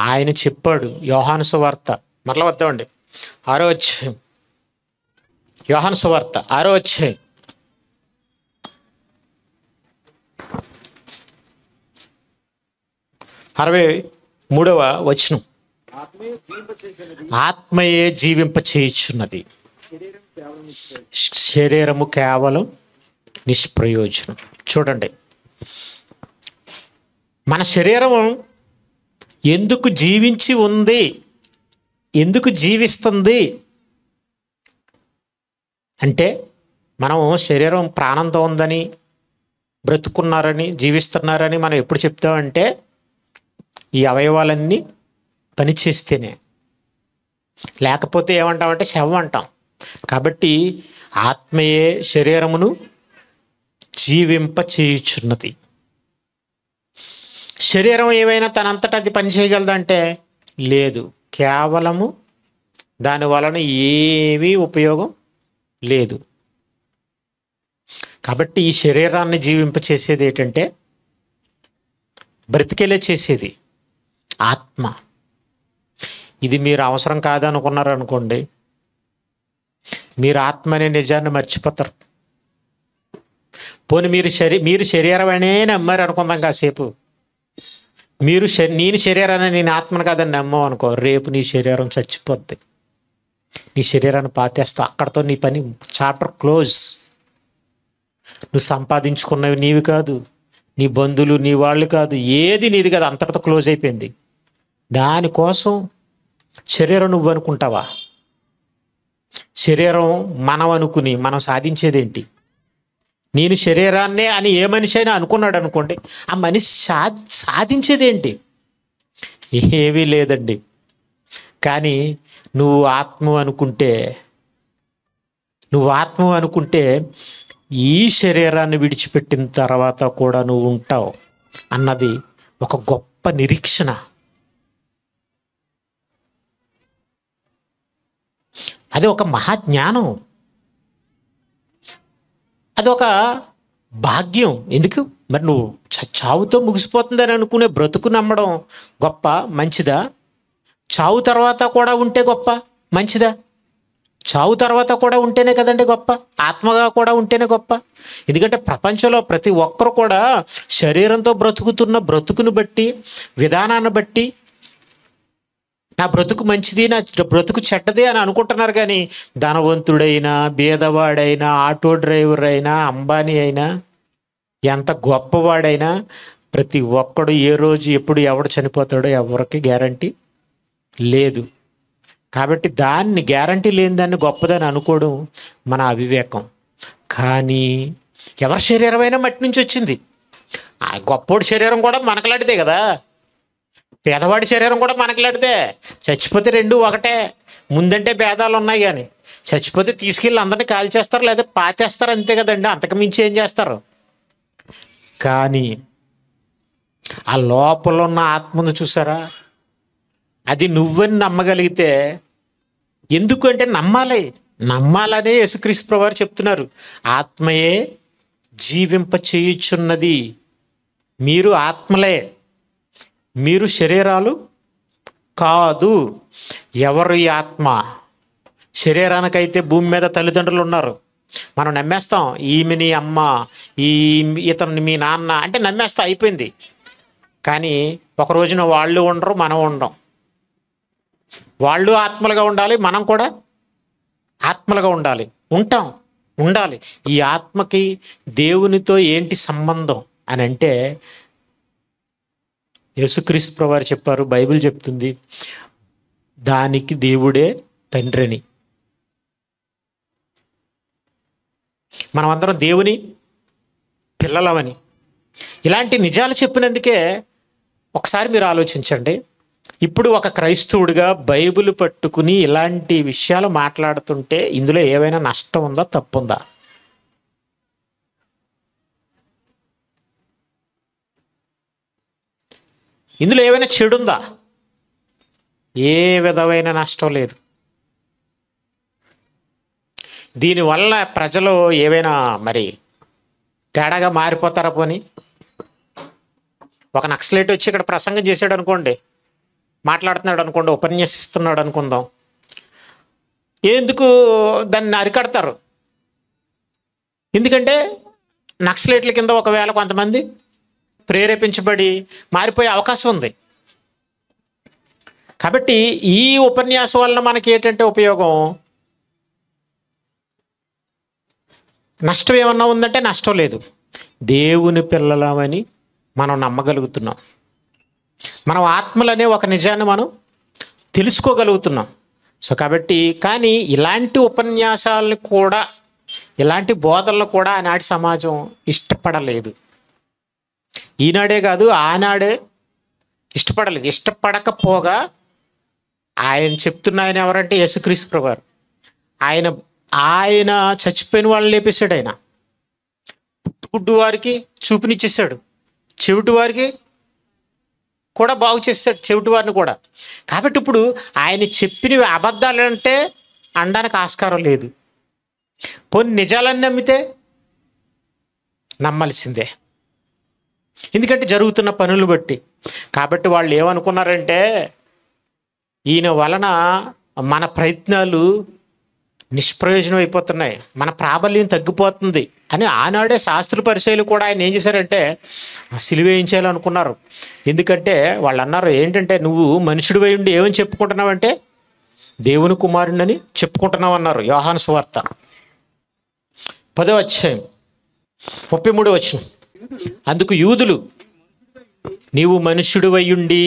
ఆయన చెప్పాడు. యోహాను సువార్త, మరలా వద్దామండి, 6వ అధ్యాయం, యోహాను సువార్త 6వ అధ్యాయం 63వ వచనం. ఆత్మయే జీవింప చేయుచున్నది, శరీరము కేవలం నిష్ప్రయోజనం. చూడండి, మన శరీరం ఎందుకు జీవించి ఉంది, ఎందుకు జీవిస్తుంది అంటే, మనం శరీరం ప్రాణంతో ఉందని, బ్రతుకున్నారని, జీవిస్తున్నారని మనం ఎప్పుడు చెప్తామంటే ఈ అవయవాలన్నీ పనిచేస్తేనే. లేకపోతే ఏమంటామంటే శవం అంటాం. కాబట్టి ఆత్మయే శరీరమును జీవింప చేయుచున్నది. శరీరం ఏమైనా తనంతట అది పని చేయగలదంటే లేదు, కేవలము దాని వలన ఏమీ ఉపయోగం లేదు. కాబట్టి ఈ శరీరాన్ని జీవింప చేసేది ఏంటంటే, బ్రతికేలే చేసేది ఆత్మ. ఇది మీరు అవసరం కాదనుకున్నారు అనుకోండి, మీరు ఆత్మ అనే నిజాన్ని మర్చిపోతారు. పోనీ మీరు శరీరమనే నమ్మారు అనుకుందాం కాసేపు. నేను శరీరాన్ని, నేను ఆత్మను కాదని నమ్మావు అనుకో, రేపు నీ శరీరం చచ్చిపోద్ది, నీ శరీరాన్ని పాతేస్తా, అక్కడతో నీ పని చాప్టర్ క్లోజ్. నువ్వు సంపాదించుకున్నవి నీవి కాదు, నీ బంధువులు నీ వాళ్ళు కాదు, ఏది నీది కాదు, అంతటితో క్లోజ్ అయిపోయింది. దానికోసం శరీరం నువ్వు అనుకుంటావా? శరీరం మనం అనుకుని మనం సాధించేదేంటి? నేను శరీరాన్నే అని ఏ మనిషి అయినా అనుకున్నాడు అనుకోండి, ఆ మనిషి సాధించేదేంటి? ఏమీ లేదండి. కానీ నువ్వు ఆత్మ అనుకుంటే ఈ శరీరాన్ని విడిచిపెట్టిన తర్వాత కూడా నువ్వు ఉంటావు అన్నది ఒక గొప్ప నిరీక్షణ. అది ఒక మహాజ్ఞానం, అదొక భాగ్యం. ఎందుకు మరి నువ్వు చావుతో ముగిసిపోతుందని అనుకునే బ్రతుకు నమ్మడం గొప్ప మంచిదా? చావు తర్వాత కూడా ఉంటే గొప్ప మంచిదా? చావు తర్వాత కూడా ఉంటేనే కదండి గొప్ప, ఆత్మగా కూడా ఉంటేనే గొప్ప. ఎందుకంటే ప్రపంచంలో ప్రతి ఒక్కరు కూడా శరీరంతో బ్రతుకుతున్న బ్రతుకును బట్టి, విధానాన్ని బట్టి నా బ్రతుకు మంచిది, నా బ్రతుకు చెడ్డది అని అనుకుంటున్నారు. కానీ ధనవంతుడైనా, బీదవాడైనా, ఆటో డ్రైవర్ అయినా, అంబానీ అయినా, ఎంత గొప్పవాడైనా, ప్రతి ఒక్కడు ఏ రోజు ఎప్పుడు ఎవడు చనిపోతాడో ఎవరికి గ్యారంటీ లేదు. కాబట్టి దాన్ని గ్యారంటీ లేని దాన్ని గొప్పదని అనుకోవడం మన అవివేకం. కానీ ఎవరి శరీరమైనా మట్టి నుంచి వచ్చింది, ఆ గొప్పోడి శరీరం కూడా మనకలాంటిదే కదా, పేదవాడి శరీరం కూడా మనకలాంటిదే. చచ్చిపోతే రెండు ఒకటే. ముందంటే భేదాలు ఉన్నాయి, కానీ చచ్చిపోతే తీసుకెళ్ళి అందరినీ కాల్చేస్తారు లేదా పాతేస్తారు, అంతే కదండి. అంతకు మించి ఏం చేస్తారు? కానీ ఆ లోపల ఉన్న ఆత్మను చూసారా, అది నువ్వని నమ్మగలిగితే, ఎందుకంటే నమ్మాలనే యేసుక్రీస్తు ప్రభువారు చెప్తున్నారు. ఆత్మయే జీవింప చేయుచున్నది. మీరు ఆత్మలే, మీరు శరీరాలు కాదు. ఎవరు ఈ ఆత్మ? శరీరానికైతే భూమి మీద తల్లిదండ్రులు ఉన్నారు, మనం నమ్మేస్తాం. ఈమె నీ అమ్మ, ఇతను మీ నాన్న అంటే నమ్మేస్తా, అయిపోయింది. కానీ ఒక రోజున వాళ్ళు ఉండరు, మనం ఉండం. వాళ్ళు ఆత్మలుగా ఉండాలి, మనం కూడా ఆత్మలుగా ఉండాలి. ఈ ఆత్మకి దేవునితో ఏంటి సంబంధం అని అంటే, యేసుక్రీస్తు ప్రభువారు చెప్పారు, బైబిల్ చెప్తుంది, దానికి దేవుడే తండ్రి అని. మనమందరం దేవుని పిల్లలమని. ఇలాంటి నిజాలు చెప్పినందుకే ఒకసారి మీరు ఆలోచించండి. ఇప్పుడు ఒక క్రైస్తవుడిగా బైబిల్ పట్టుకుని ఇలాంటి విషయాలు మాట్లాడుతుంటే ఇందులో ఏవైనా నష్టం ఉందా, తప్పుందా? ఇందులో ఏమైనా చెడుందా? ఏ విధమైన నష్టం లేదు. దీనివల్ల ప్రజలు ఏవైనా మరి తేడాగా మారిపోతారా? పోని ఒక నక్సలైట్ వచ్చి ఇక్కడ ప్రసంగం చేశాడు అనుకోండి, మాట్లాడుతున్నాడు అనుకోండి, ఉపన్యసిస్తున్నాడు అనుకుందాం, ఎందుకు దాన్ని అరికడతారు? ఎందుకంటే నక్సలైట్ల కింద ఒకవేళ కొంతమంది ప్రేరేపించబడి మారిపోయే అవకాశం ఉంది. కాబట్టి ఈ ఉపన్యాసం వలన మనకి ఏంటంటే ఉపయోగం, నష్టం ఏమన్నా ఉందంటే నష్టం లేదు. దేవుని పిల్లలమని మనం నమ్మగలుగుతున్నాం, మనం ఆత్మలనే ఒక నిజాన్ని మనం తెలుసుకోగలుగుతున్నాం. సో కాబట్టి కానీ ఇలాంటి ఉపన్యాసాలను కూడా, ఇలాంటి బోధనలు కూడా ఆనాటి సమాజం ఇష్టపడలేదు. ఈనాడే కాదు, ఆనాడే ఇష్టపడలేదు. ఇష్టపడకపోగా ఆయన చెప్తున్న ఆయన ఎవరంటే యేసుక్రీస్తు ప్రభువారు. ఆయన చచ్చిపోయిన వాళ్ళని లేపేశాడు. ఆయన గుడ్డు వారికి చూపునిచ్చేసాడు, చెవిటి వారికి కూడా బాగు చేశాడు, చెవిటి వారిని కూడా. కాబట్టి ఇప్పుడు ఆయన చెప్పినవి అబద్ధాలు అంటే అనడానికి ఆస్కారం లేదు. పోనీ నిజాలన్నీ నమ్మితే నమ్మాల్సిందే, ఎందుకంటే జరుగుతున్న పనులు బట్టి. కాబట్టి వాళ్ళు ఏమనుకున్నారంటే, ఈయన వలన మన ప్రయత్నాలు నిష్ప్రయోజనం అయిపోతున్నాయి, మన ప్రాబల్యం తగ్గిపోతుంది అని ఆనాడే శాస్త్ర పరిచయాలు కూడా ఆయన ఏం చేశారంటే సిలువ వేయించాలనుకున్నారు. ఎందుకంటే వాళ్ళు అన్నారు, ఏంటంటే నువ్వు మనుషుడివై ఉండి ఏమని చెప్పుకుంటున్నావంటే దేవుని కుమారుడిని చెప్పుకుంటున్నావు అన్నారు. యోహాను సువార్త 10వ అధ్యాయం 33వ వచనం. అందుకు యూదులు, నీవు మనుష్యుడివై ఉండి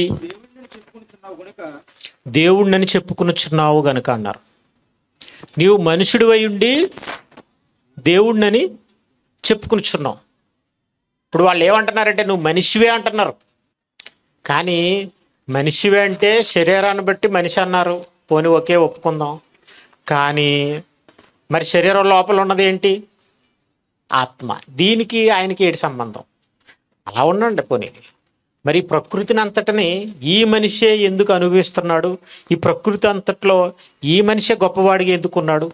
దేవుణ్ణని చెప్పుకునుచున్నావు గనుక అన్నారు. నీవు మనుషుడివై ఉండి దేవుణ్ణని చెప్పుకునుచున్నావు. ఇప్పుడు వాళ్ళు ఏమంటున్నారంటే నువ్వు మనిషివే అంటున్నారు. కానీ మనిషివే అంటే శరీరాన్ని బట్టి మనిషి అన్నారు, పోనీ ఒకే ఒప్పుకుందాం. కానీ మరి శరీరం లోపల ఉన్నది ఏంటి? ఆత్మ. దీనికి ఆయనకి ఏటి సంబంధం? అలా ఉండండి. పోనీ మరి ప్రకృతిని అంతటిని ఈ మనిషే ఎందుకు అనుభవిస్తున్నాడు? ఈ ప్రకృతి అంతట్లో ఈ మనిషే గొప్పవాడిగా ఎందుకున్నాడు?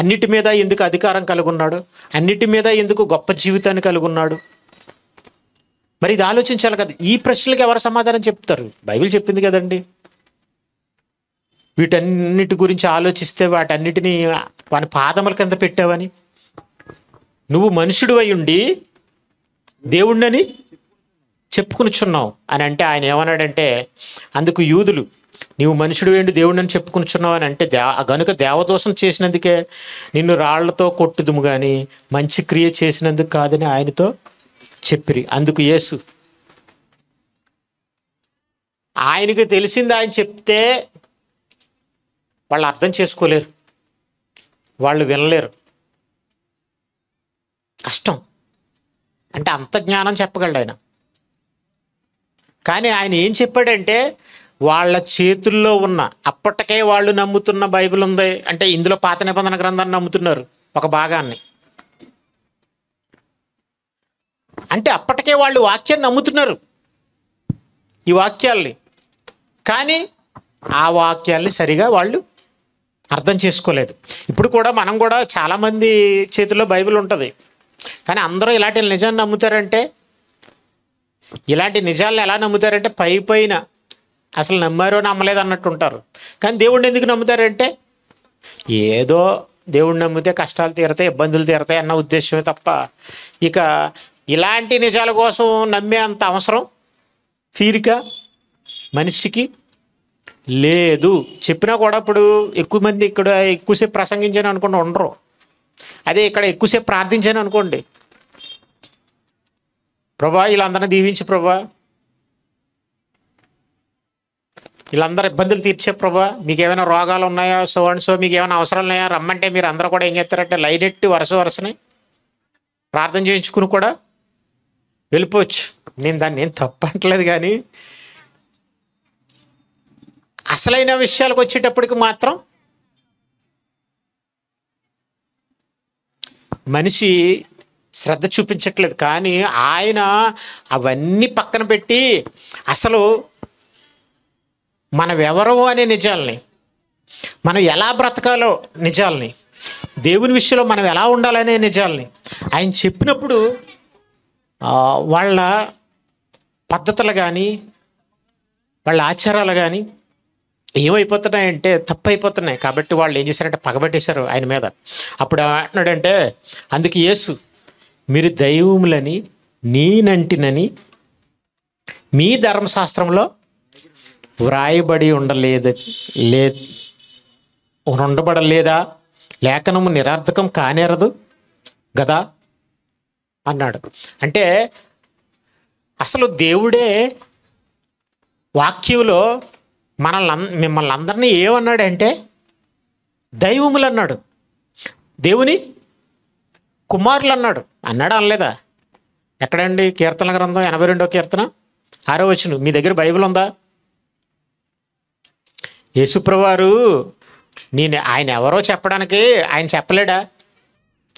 అన్నిటి మీద ఎందుకు అధికారం కలిగి ఉన్నాడు? అన్నిటి మీద ఎందుకు గొప్ప జీవితాన్ని కలిగి ఉన్నాడు? మరి ఇది ఆలోచించాలి కదా. ఈ ప్రశ్నలకు ఎవరు సమాధానం చెప్తారు? బైబిల్ చెప్పింది కదండి. వీటన్నిటి గురించి ఆలోచిస్తే వాటన్నిటినీ వాని పాదముల కింద పెట్టావని. నువ్వు మనుషుడు అయి ఉండి దేవుణ్ణని చెప్పుకునిచున్నావు అని అంటే ఆయన ఏమన్నాడంటే, అందుకు యూదులు, నీవు మనుషుడు ఏంటి దేవుణ్ణని చెప్పుకునిచున్నావు అని అంటే, గనుక దేవదోషం చేసినందుకే నిన్ను రాళ్లతో కొట్టుదుము కానీ మంచి క్రియ చేసినందుకు కాదని ఆయనతో చెప్పిరి. అందుకు యేసు, ఆయనకు తెలిసింది ఆయన చెప్తే వాళ్ళు అర్థం చేసుకోలేరు, వాళ్ళు వినలేరు, కష్టం. అంటే అంత జ్ఞానం చెప్పగలడు ఆయన. కానీ ఆయన ఏం చెప్పాడంటే వాళ్ళ చేతుల్లో ఉన్న, అప్పటికే వాళ్ళు నమ్ముతున్న బైబిల్ ఉంది అంటే ఇందులో పాత నిబంధన గ్రంథాన్ని నమ్ముతున్నారు ఒక భాగాన్ని. అంటే అప్పటికే వాళ్ళు వాక్యాన్ని నమ్ముతున్నారు, ఈ వాక్యాల్ని. కానీ ఆ వాక్యాల్ని సరిగా వాళ్ళు అర్థం చేసుకోలేదు. ఇప్పుడు కూడా మనం కూడా చాలామంది చేతుల్లో బైబిల్ ఉంటుంది, కానీ అందరూ ఇలాంటి నిజాన్ని నమ్ముతారంటే, ఇలాంటి నిజాలను ఎలా నమ్ముతారంటే పై పైన అసలు నమ్మారో నమ్మలేదు అన్నట్టు ఉంటారు. కానీ దేవుడిని ఎందుకు నమ్ముతారంటే ఏదో దేవుడిని నమ్మితే కష్టాలు తీరతాయి, ఇబ్బందులు తీరతాయి అన్న ఉద్దేశమే తప్ప ఇక ఇలాంటి నిజాల కోసం నమ్మే అంత అవసరం, తీరిక మనిషికి లేదు. చెప్పినా కూడా ఇప్పుడు ఎక్కువ మంది ఇక్కడ ఎక్కువసేపు ప్రసంగించాను అనుకోండి ఉండరు. అదే ఇక్కడ ఎక్కువసేపు ప్రార్థించాను అనుకోండి, ప్రభా వీళ్ళందరినీ దీవించి ప్రభా, వీళ్ళందరూ ఇబ్బందులు తీర్చే ప్రభా, మీకు ఏమైనా రోగాలు ఉన్నాయా, సో అండ్ సో మీకు ఏమైనా అవసరాలు ఉన్నాయా రమ్మంటే మీరు అందరూ కూడా ఏం చేస్తారంటే లైన్ ఎట్టి వరుసని ప్రార్థన చేయించుకుని కూడా వెళ్ళిపోవచ్చు. నేను దాన్ని ఏం తప్పట్లేదు, కానీ అసలైన విషయాలకు వచ్చేటప్పటికి మాత్రం మనిషి శ్రద్ధ చూపించట్లేదు. కానీ ఆయన అవన్నీ పక్కన పెట్టి అసలు మనం ఎవరో అనే నిజాల్ని, మనం ఎలా బ్రతకాలో నిజాల్ని, దేవుని విషయంలో మనం ఎలా ఉండాలనే నిజాల్ని ఆయన చెప్పినప్పుడు వాళ్ళ పద్ధతులు కానీ వాళ్ళ ఆచారాలు కానీ ఏమైపోతున్నాయంటే తప్పు అయిపోతున్నాయి. కాబట్టి వాళ్ళు ఏం చేశారంటే పగబట్టేశారు ఆయన మీద. అప్పుడు అంటున్నాడంటే అందుకు యేసు, మీరు దైవములని నేనంటినని మీ ధర్మశాస్త్రంలో వ్రాయబడి ఉండబడలేదా, లేఖనము నిరర్థకం కానేరదు గదా అన్నాడు. అంటే అసలు దేవుడే వాక్యంలో మిమ్మల్ని అందరినీ ఏమన్నాడంటే దైవములు అన్నాడు, దేవుని కుమారులు అన్నాడు. అనలేదా? ఎక్కడండి? కీర్తన గ్రంథం 82వ కీర్తన 6వ వచనం. మీ దగ్గర బైబిల్ ఉందా? యేసుప్రభువారు ఆయన ఎవరో చెప్పడానికి ఆయన చెప్పలేడా?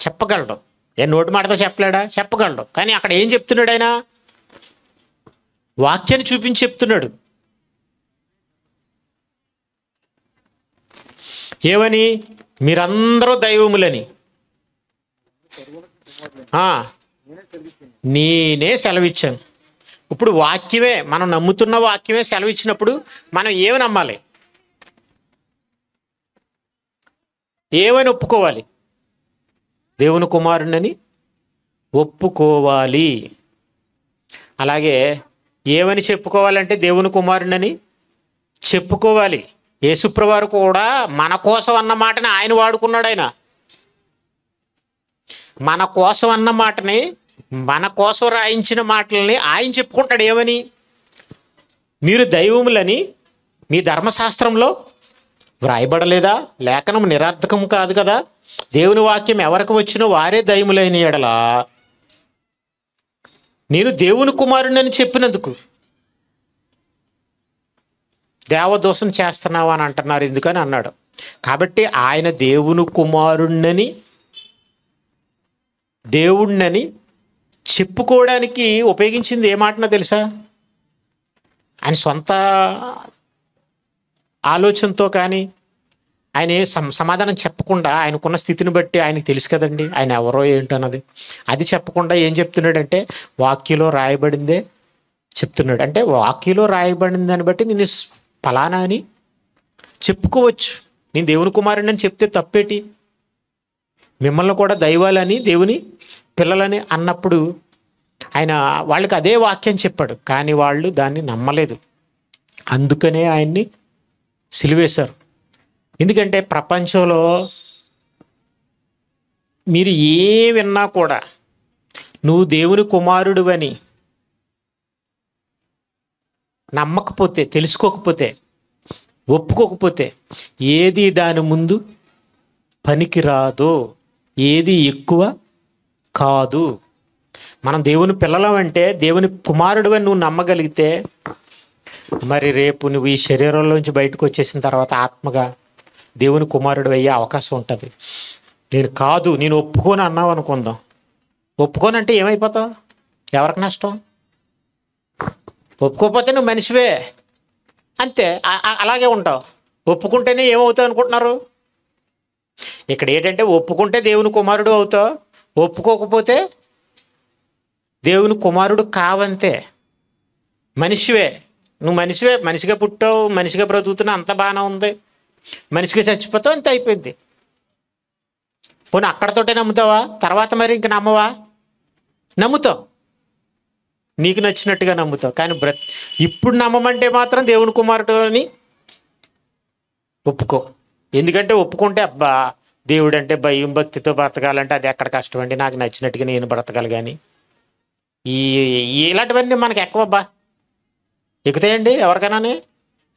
చెప్పగలడు. నోటి మాటతో చెప్పలేడా? చెప్పగలడు. కానీ అక్కడ ఏం చెప్తున్నాడు ఆయన? వాక్యాన్ని చూపించి చెప్తున్నాడు. ఏమని? మీరందరూ దైవములని నేనే సెలవిచ్చాను. ఇప్పుడు వాక్యమే, మనం నమ్ముతున్న వాక్యమే సెలవిచ్చినప్పుడు మనం ఏమి నమ్మాలి? ఏమని ఒప్పుకోవాలి? దేవుని కుమారుణ్ణని ఒప్పుకోవాలి. అలాగే ఏమని చెప్పుకోవాలంటే దేవుని కుమారుణ్ణని చెప్పుకోవాలి. యేసుప్రభువారు కూడా మన కోసం అన్న మాటని ఆయన వాడుకున్నాడు. ఆయన మన కోసం అన్న మాటని, మన కోసం రాయించిన మాటలని ఆయన చెప్పుకుంటాడు. ఏమని? మీరు దైవములని మీ ధర్మశాస్త్రంలో వ్రాయబడలేదా, లేఖనం నిరర్థకం కాదు కదా, దేవుని వాక్యం ఎవరికి వచ్చినో వారే దైవములైన ఎడల నేను దేవుని కుమారుణ్ణని చెప్పినందుకు దేవదోషం చేస్తున్నావా అని అంటున్నారు ఎందుకని అన్నాడు. కాబట్టి ఆయన దేవుని కుమారుణ్ణని, దేవుణ్ణని చెప్పుకోవడానికి ఉపయోగించింది ఏ మాటనో తెలుసా? ఆయన సొంత ఆలోచనతో కానీ ఆయన సమాధానం చెప్పకుండా, ఆయనకున్న స్థితిని బట్టి ఆయనకు తెలుసు కదండి ఆయన ఎవరో ఏంటన్నది. అది చెప్పకుండా ఏం చెప్తున్నాడంటే వాక్యలో రాయబడిందే చెప్తున్నాడు. అంటే వాక్యలో రాయబడింది దాన్ని బట్టి నేను ఫలానా అని చెప్పుకోవచ్చు. నేను దేవుని కుమారుని అని చెప్తే తప్పేటి? మిమ్మల్ని కూడా దైవాలని, దేవుని పిల్లలని అన్నప్పుడు ఆయన వాళ్ళకి అదే వాక్యం చెప్పాడు. కానీ వాళ్ళు దాన్ని నమ్మలేదు. అందుకనే ఆయన్ని సిలువేశారు. ఎందుకంటే ప్రపంచంలో మీరు ఏ విన్నా కూడా నువ్వు దేవుని కుమారుడు అని నమ్మకపోతే, తెలుసుకోకపోతే, ఒప్పుకోకపోతే ఏది దాని ముందు పనికిరాదు, ఏది ఎక్కువ కాదు. మనం దేవుని పిల్లలం అంటే దేవుని కుమారుడు అని నువ్వు నమ్మగలిగితే మరి రేపు నువ్వు ఈ శరీరంలోంచి బయటకు వచ్చేసిన తర్వాత ఆత్మగా దేవుని కుమారుడు అయ్యే అవకాశం ఉంటుంది. నేను కాదు, నేను ఒప్పుకొని అన్నావు అనుకుందాం. ఒప్పుకొని అంటే ఏమైపోతావు? ఎవరికి నష్టం? ఒప్పుకోకపోతే నువ్వు మనిషివే, అంతే, అలాగే ఉంటావు. ఒప్పుకుంటేనే ఏమవుతావు అనుకుంటున్నారు? ఇక్కడ ఏంటంటే ఒప్పుకుంటే దేవుని కుమారుడు అవుతావు, ఒప్పుకోకపోతే దేవుని కుమారుడు కావంతే. మనిషివే, నువ్వు మనిషివే, మనిషిగా పుట్టావు, మనిషిగా బ్రతుకుతున్నావు, అంత బాగానే ఉంది. మనిషిగా చచ్చిపోతావు, అంతే అయిపోయింది. పోనీ అక్కడతోటే నమ్ముతావా? తర్వాత మరి ఇంక నమ్మవా? నమ్ముతావు, నీకు నచ్చినట్టుగా నమ్ముతావు. కానీ ఇప్పుడు నమ్మమంటే మాత్రం దేవుని కుమారుడు అని ఒప్పుకో. ఎందుకంటే ఒప్పుకుంటే అబ్బా దేవుడు అంటే భయం భక్తితో బ్రతకాలంటే అది ఎక్కడ కష్టం అండి, నాకు నచ్చినట్టుగా నేను బ్రతకాలి. కానీ ఇలాంటివన్నీ మనకు ఎక్కువబ్బా ఎక్కుతాయండి ఎవరికైనా.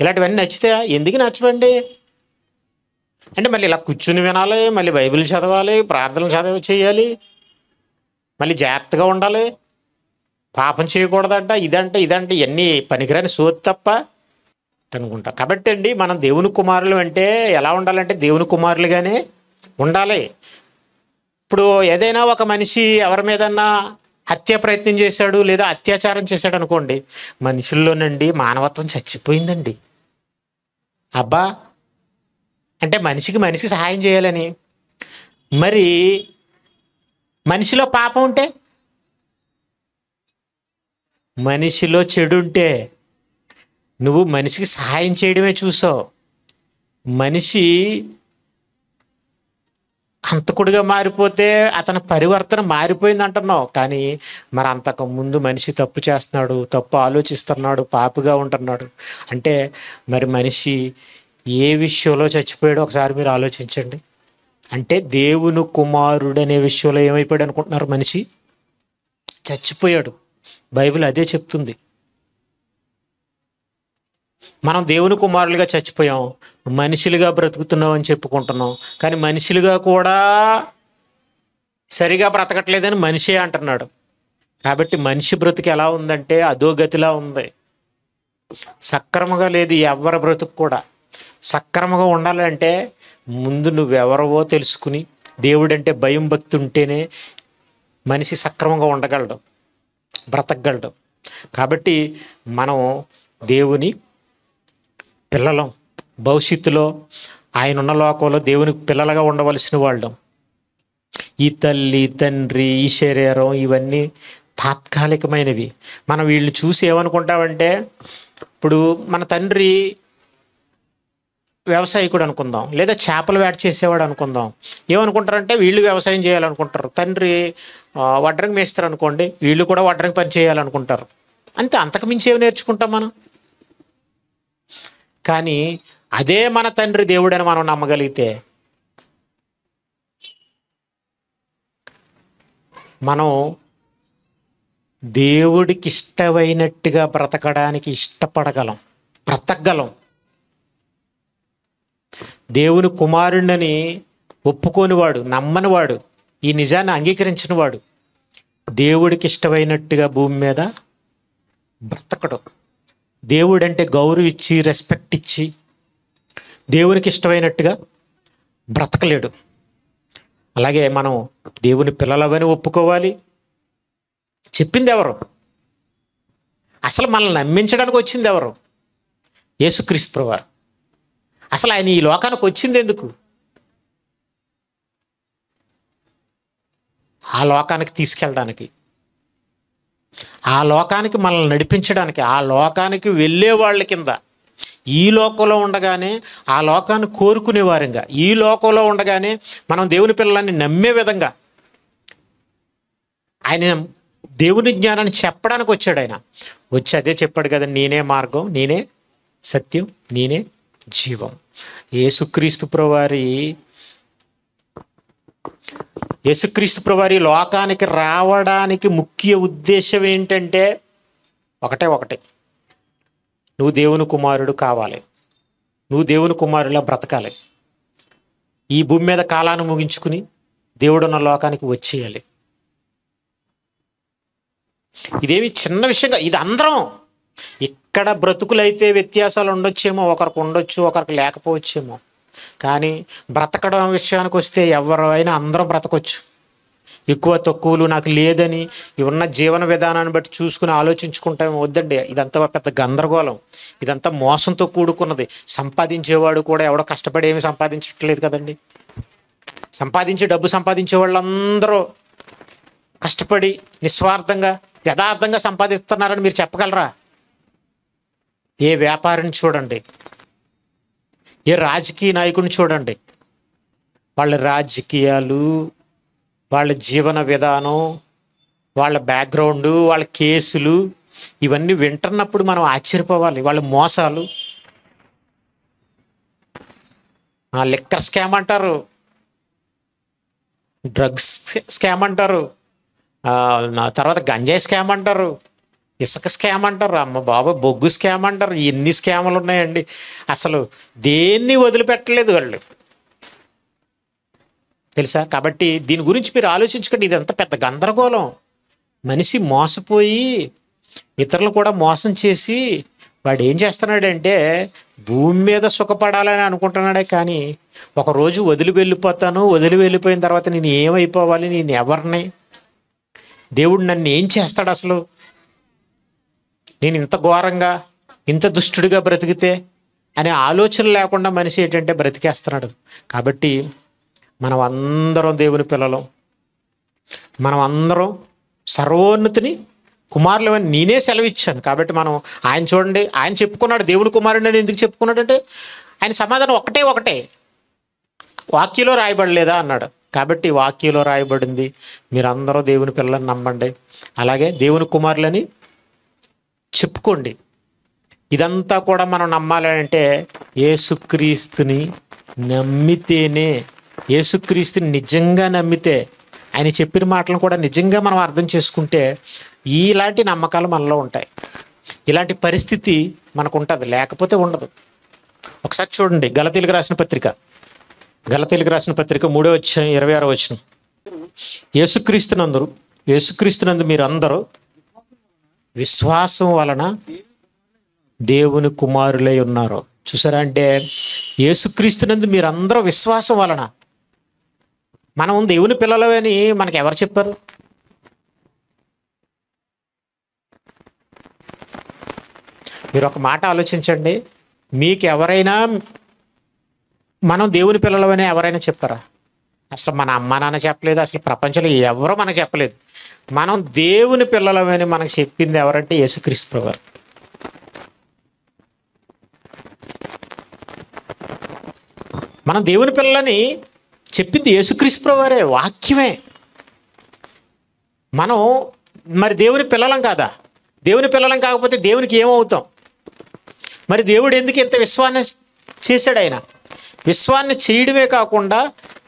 ఇలాంటివన్నీ నచ్చుతాయా? ఎందుకు నచ్చవండి అంటే మళ్ళీ ఇలా కూర్చుని వినాలి, మళ్ళీ బైబిల్ చదవాలి, ప్రార్థనలు చేయాలి, మళ్ళీ జాగ్రత్తగా ఉండాలి, పాపం చేయకూడదంట, ఇదంటే ఇవన్నీ పనికిరాని సోది తప్ప అనుకుంటా. కాబట్టి అండి మనం దేవుని కుమారులు అంటే ఎలా ఉండాలంటే దేవుని కుమారులుగానే ఉండాలి. ఇప్పుడు ఏదైనా ఒక మనిషి ఎవరి మీదన్నా హత్య ప్రయత్నం చేశాడు లేదా అత్యాచారం చేశాడు అనుకోండి, మనుషుల్లోనండి మానవత్వం చచ్చిపోయిందండి. అబ్బా అంటే మనిషికి సహాయం చేయాలని. మరి మనిషిలో పాపం ఉంటే, మనిషిలో చెడు ఉంటే నువ్వు మనిషికి సహాయం చేయడమే చూసావు. మనిషి హంతకుడిగా మారిపోతే అతని పరివర్తన మారిపోయింది అంటున్నావు. కానీ మరి అంతకుముందు మనిషి తప్పు చేస్తున్నాడు, తప్పు ఆలోచిస్తున్నాడు, పాపిగా ఉంటున్నాడు అంటే మరి మనిషి ఏ విషయంలో చచ్చిపోయాడో ఒకసారి మీరు ఆలోచించండి. అంటే దేవుని కుమారుడు అనే విషయంలో ఏమైపోయాడు అనుకుంటున్నారు? మనిషి చచ్చిపోయాడు. బైబిల్ అదే చెప్తుంది. మనం దేవుని కుమారులుగా చచ్చిపోయాం, మనుషులుగా బ్రతుకుతున్నాం అని చెప్పుకుంటున్నాం. కానీ మనుషులుగా కూడా సరిగా బ్రతకట్లేదని మనిషే అంటున్నాడు. కాబట్టి మనిషి బ్రతుకు ఎలా ఉందంటే అధోగతిలా ఉంది, సక్రమంగా లేదు. ఎవరి బ్రతుకు కూడా సక్రమంగా ఉండాలంటే ముందు నువ్వెవరవో తెలుసుకుని దేవుడంటే భయం భక్తి ఉంటేనే మనిషి సక్రమంగా ఉండగలడు, బ్రతకగలడు. కాబట్టి మనం దేవుని పిల్లలం. భవిష్యత్తులో ఆయన ఉన్న లోకంలో దేవుని పిల్లలుగా ఉండవలసిన వాళ్ళం. ఈ తల్లి తండ్రి ఈ శరీరం ఇవన్నీ తాత్కాలికమైనవి. మనం వీళ్ళని చూసి ఏమనుకుంటామంటే, ఇప్పుడు మన తండ్రి వ్యవసాయకుడు అనుకుందాం, లేదా చేపలు వేట చేసేవాడు అనుకుందాం. ఏమనుకుంటారంటే వీళ్ళు వ్యవసాయం చేయాలనుకుంటారు. తండ్రి వడ్రంగి మేస్తారు అనుకోండి, వీళ్ళు కూడా వడ్రంగి పని చేయాలనుకుంటారు. అంతే, అంతకుమించి ఏమి నేర్చుకుంటాం మనం? కానీ అదే మన తండ్రి దేవుడని మనం నమ్మగలిగితే మనం దేవుడికి ఇష్టమైనట్టుగా బ్రతకడానికి బ్రతకగలం. దేవుని కుమారుడిని ఒప్పుకోనివాడు, నమ్మనివాడు, ఈ నిజాన్ని అంగీకరించినవాడు దేవుడికి ఇష్టమైనట్టుగా భూమి మీద బ్రతకడు. దేవుడంటే గౌరవం ఇచ్చి రెస్పెక్ట్ ఇచ్చి దేవునికి ఇష్టమైనట్టుగా బ్రతకలేడు. అలాగే మనం దేవుని పిల్లలవని ఒప్పుకోవాలి. చెప్పింది ఎవరు? అసలు మనల్ని నమ్మించడానికి వచ్చింది ఎవరు? యేసుక్రీస్తు ప్రభువారు. అసలు ఆయన ఈ లోకానికి వచ్చింది ఎందుకు? ఆ లోకానికి తీసుకెళ్ళడానికి, ఆ లోకానికి మనల్ని నడిపించడానికి, ఆ లోకానికి వెళ్ళే వాళ్ళ కింద ఈ లోకంలో ఉండగానే ఆ లోకాన్ని కోరుకునేవారంగా, ఈ లోకంలో ఉండగానే మనం దేవుని పిల్లలని నమ్మే విధంగా ఆయన దేవుని జ్ఞానాన్ని చెప్పడానికి వచ్చాడు. ఆయన వచ్చి అదే చెప్పాడు కదా, నేనే మార్గం, నేనే సత్యం, నేనే జీవం. యేసుక్రీస్తు ప్రభువారి లోకానికి రావడానికి ముఖ్య ఉద్దేశం ఏంటంటే ఒకటే, నువ్వు దేవుని కుమారుడు కావాలి, నువ్వు దేవుని కుమారులా బ్రతకాలి, ఈ భూమి మీద కాలాన్ని ముగించుకుని దేవుడున్న లోకానికి వచ్చేయాలి. ఇదేమి చిన్న విషయంగా, ఇది అందరం ఇక్కడ బ్రతుకులైతే వ్యత్యాసాలు ఉండొచ్చేమో, ఒకరికి ఉండొచ్చు, ఒకరికి లేకపోవచ్చేమో, కానీ బ్రతకడం విషయానికి వస్తే ఎవరైనా అందరం బ్రతకొచ్చు. ఎక్కువ తక్కువలు నాకు లేదని ఉన్న జీవన విధానాన్ని బట్టి చూసుకుని ఆలోచించుకుంటాం వద్దండి. ఇదంతా పెద్ద గందరగోళం, ఇదంతా మోసంతో కూడుకున్నది. సంపాదించేవాడు కూడా ఎవడో కష్టపడి ఏమి సంపాదించట్లేదు కదండి. డబ్బు సంపాదించే వాళ్ళందరూ కష్టపడి నిస్వార్థంగా యథార్థంగా సంపాదిస్తున్నారని మీరు చెప్పగలరా? ఏ వ్యాపారిని చూడండి, ఏ రాజకీయ నాయకుడిని చూడండి, వాళ్ళ రాజకీయాలు, వాళ్ళ జీవన విధానం, వాళ్ళ బ్యాక్గ్రౌండు, వాళ్ళ కేసులు ఇవన్నీ వింటున్నప్పుడు మనం ఆశ్చర్యపోవాలి. వాళ్ళ మోసాలు, లిక్కర్ స్కామ్ అంటారు, డ్రగ్స్ స్కామ్ అంటారు, తర్వాత గంజాయి స్కామ్ అంటారు, ఇసుక స్కామ్ అంటారు, అమ్మ బాబా బొగ్గు స్కామ్ అంటారు. ఎన్ని స్కాములు ఉన్నాయండి. అసలు దేన్ని వదిలిపెట్టలేదు వాళ్ళు, తెలుసా? కాబట్టి దీని గురించి మీరు ఆలోచించకండి. ఇదంతా పెద్ద గందరగోళం. మనిషి మోసపోయి ఇతరులు కూడా మోసం చేసి వాడు ఏం చేస్తున్నాడంటే భూమి మీద సుఖపడాలని అనుకుంటున్నాడే, కానీ ఒకరోజు వదిలి వెళ్ళిపోయిన తర్వాత నేను ఏమైపోవాలి, నేను ఎవరిని, దేవుడు నన్ను ఏం చేస్తాడు, అసలు నేను ఇంత ఘోరంగా ఇంత దుష్టుడిగా బ్రతికితే అనే ఆలోచన లేకుండా మనిషి ఏంటంటే బ్రతికేస్తున్నాడు. కాబట్టి మనం అందరం దేవుని పిల్లలం, మనం అందరం సర్వోన్నతిని కుమారులు అని నేనే సెలవిచ్చాను. కాబట్టి మనం ఆయన చూడండి, ఆయన చెప్పుకున్నాడు దేవుని కుమారుడు అని ఎందుకు చెప్పుకున్నాడంటే ఆయన సమాధానం ఒకటే, వాక్యంలో రాయబడలేదా అన్నాడు. కాబట్టి వాక్యంలో రాయబడింది, మీరందరూ దేవుని పిల్లలని నమ్మండి, అలాగే దేవుని కుమారులని చెప్పుకోండి. ఇదంతా కూడా మనం నమ్మాలి అంటే యేసుక్రీస్తుని నమ్మితేనే, యేసుక్రీస్తుని నిజంగా నమ్మితే, ఆయన చెప్పిన మాటలను కూడా నిజంగా మనం అర్థం చేసుకుంటే ఇలాంటి నమ్మకాలు మనలో ఉంటాయి. ఇలాంటి పరిస్థితి మనకు ఉంటుంది, లేకపోతే ఉండదు. ఒకసారి చూడండి గలతీయులకు రాసిన పత్రిక 3:26 యేసుక్రీస్తునందు మీరందరూ విశ్వాసం వలన దేవుని కుమారులై ఉన్నారు. చూసారా? అంటే యేసుక్రీస్తునందు మీరందరూ విశ్వాసం వలన. మనం దేవుని పిల్లలమని మనకు ఎవరు చెప్పారు? మీరు ఒక మాట ఆలోచించండి, మీకు ఎవరైనా మనం దేవుని పిల్లలమని ఎవరైనా చెప్పారా? అసలు మన అమ్మ నాన్న చెప్పలేదు, అసలు ప్రపంచంలో ఎవరో మనకు చెప్పలేదు. మనం దేవుని పిల్లలమని మనకు చెప్పింది ఎవరంటే యేసుక్రీస్తు ప్రభువారు. మనం దేవుని పిల్లలని చెప్పింది యేసుక్రీస్తు ప్రభువారే, వాక్యమే. మనం మరి దేవుని పిల్లలం కాదా? దేవుని పిల్లలం కాకపోతే దేవునికి ఏమవుతాం? మరి దేవుడు ఎందుకు ఇంత విశ్వాన్ని చేశాడు? ఆయన విశ్వాన్ని చేయడమే కాకుండా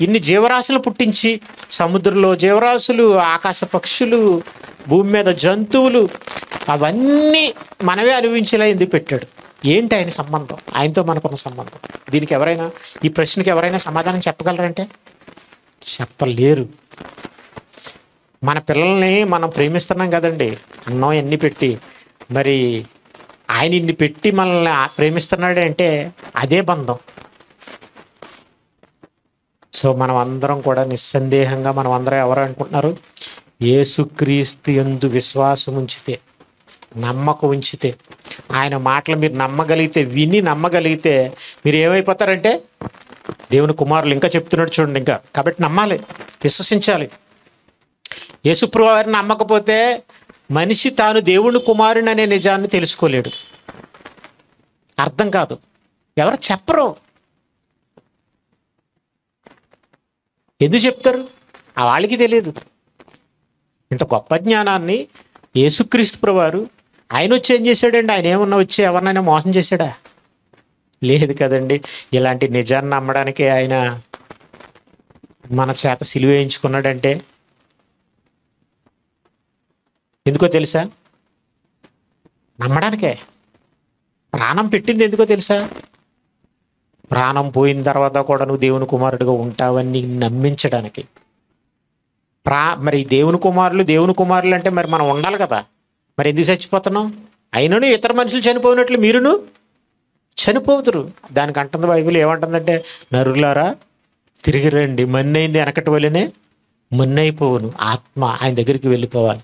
ఇన్ని జీవరాశులు పుట్టించి, సముద్రంలో జీవరాశులు, ఆకాశ పక్షులు, భూమి మీద జంతువులు, అవన్నీ మనమే అనుభవించేలా ఎందుకు పెట్టాడు? ఏంటి ఆయన సంబంధం, ఆయనతో మనకున్న సంబంధం? దీనికి ఎవరైనా, ఈ ప్రశ్నకి ఎవరైనా సమాధానం చెప్పగలరంటే చెప్పలేరు. మన పిల్లల్ని మనం ప్రేమిస్తున్నాం కదండి, అన్నం ఎన్ని పెట్టి, మరి ఆయన ఇన్ని పెట్టి మనల్ని ప్రేమిస్తున్నాడు అంటే అదే బంధం. సో మనం అందరం కూడా నిస్సందేహంగా మనం అందరం ఎవరు అనుకుంటున్నారు? యేసుక్రీస్తు యందు విశ్వాసం ఉంచితే, నమ్మకం ఉంచితే, ఆయన మాటలు మీరు నమ్మగలిగితే, విని నమ్మగలిగితే మీరు ఏమైపోతారంటే దేవుని కుమారులు. ఇంకా చెప్తున్నాడు చూడండి, ఇంకా కాబట్టి నమ్మాలి, విశ్వసించాలి. యేసుప్రభువు వారిని నమ్మకపోతే మనిషి తాను దేవుని కుమారుని అనే నిజాన్ని తెలుసుకోలేడు, అర్థం కాదు, ఎవరు చెప్పరు. ఎందుకు చెప్తారు? ఆ వాళ్ళకి తెలియదు. ఇంత గొప్ప జ్ఞానాన్ని యేసుక్రీస్తు ప్రభువారు ఆయన వచ్చి ఏం చేశాడండి? ఆయన ఏమన్నా వచ్చి ఎవరినైనా మోసం చేశాడా? లేదు కదండి. ఇలాంటి నిజాన్ని నమ్మడానికి ఆయన మన చేత సిలువ వేయించుకున్నాడంటే ఎందుకో తెలుసా? నమ్మడానికే. ప్రాణం పెట్టింది ఎందుకో తెలుసా? ప్రాణం పోయిన తర్వాత కూడా నువ్వు దేవుని కుమారుడిగా ఉంటావని నమ్మించడానికి. మరి దేవుని కుమారులు అంటే మరి మనం ఉండాలి కదా. మరి ఎందుకు చచ్చిపోతున్నాం? అయినను ఇతర మనుషులు చనిపోయినట్లు మీరును చనిపోతురు. దానికి అంటుంది బైబిల్ ఏమంటుందంటే, నరులారా తిరిగి రండి, మన్నైంది వెనకటి వల్లనే మన్నైపోవును. ఆత్మ ఆయన దగ్గరికి వెళ్ళిపోవాలి.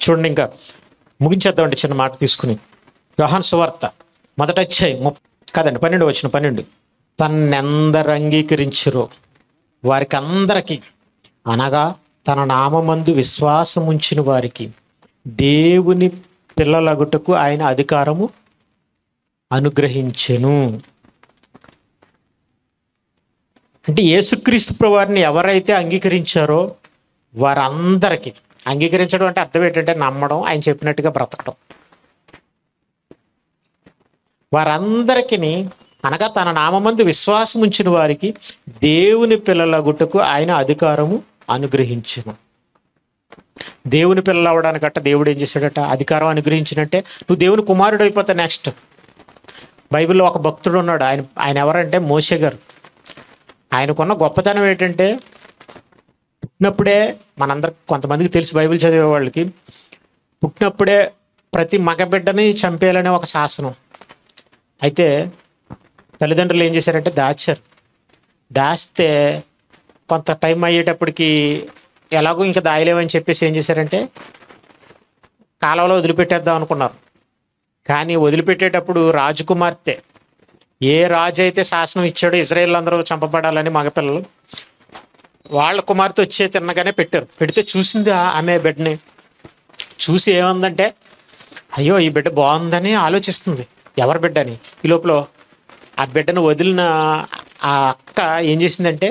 చూడండి, ఇంకా ముగించేద్దామండి చిన్న మాట తీసుకుని. యోహాను సువార్త 1వ అధ్యాయం 12 తన్నెందరు అంగీకరించురో వారికి అందరికీ, అనగా తన నామమందు విశ్వాసం ఉంచిన వారికి దేవుని పిల్లలగుటకు ఆయన అధికారము అనుగ్రహించెను. అంటే యేసుక్రీస్తు ప్రభువారిని ఎవరైతే అంగీకరించారో వారందరికీ, అంగీకరించడం అంటే అర్థం ఏంటంటే నమ్మడం, ఆయన చెప్పినట్టుగా బ్రతకడం. వారందరికీ, అనగా తన నామమందు విశ్వాసం ఉంచిన వారికి దేవుని పిల్లలగుటకు ఆయన అధికారము అనుగ్రహించును. దేవుని పిల్లలు అవడానికట్ట దేవుడు ఏం చేశాడట? అధికారం అనుగ్రహించినట్టే నువ్వు దేవుని కుమారుడు అయిపోతావు. నెక్స్ట్ బైబిల్లో ఒక భక్తుడు ఉన్నాడు. ఆయన ఎవరంటే మోషే గారు. ఆయనకున్న గొప్పతనం ఏంటంటే, పుట్టినప్పుడే, మనందరికి కొంతమందికి తెలిసి బైబిల్ చదివే వాళ్ళకి, పుట్టినప్పుడే ప్రతి మగబిడ్డని చంపేయాలనే ఒక శాసనం. అయితే తల్లిదండ్రులు ఏం చేశారంటే దాస్తే కొంత టైం అయ్యేటప్పటికి ఎలాగో ఇంకా దాయలేమని చెప్పేసి ఏం చేశారంటే కాలంలో వదిలిపెట్టేద్దాం అనుకున్నారు. కానీ వదిలిపెట్టేటప్పుడు రాజకుమార్తె, ఏ రాజు అయితే శాసనం ఇచ్చాడో ఇజ్రాయేల్ అందరూ చంపబడాలని మగపిల్లలు, వాళ్ళ కుమార్తె వచ్చే తిన్నగానే పెట్టారు. పెడితే చూసింది ఆమె బిడ్డని. చూసి ఏముందంటే, అయ్యో ఈ బిడ్డ బాగుందని ఆలోచిస్తుంది, ఎవరి బిడ్డ అని. ఈ లోపల ఆ బిడ్డను వదిలిన ఆ అక్క ఏం చేసిందంటే,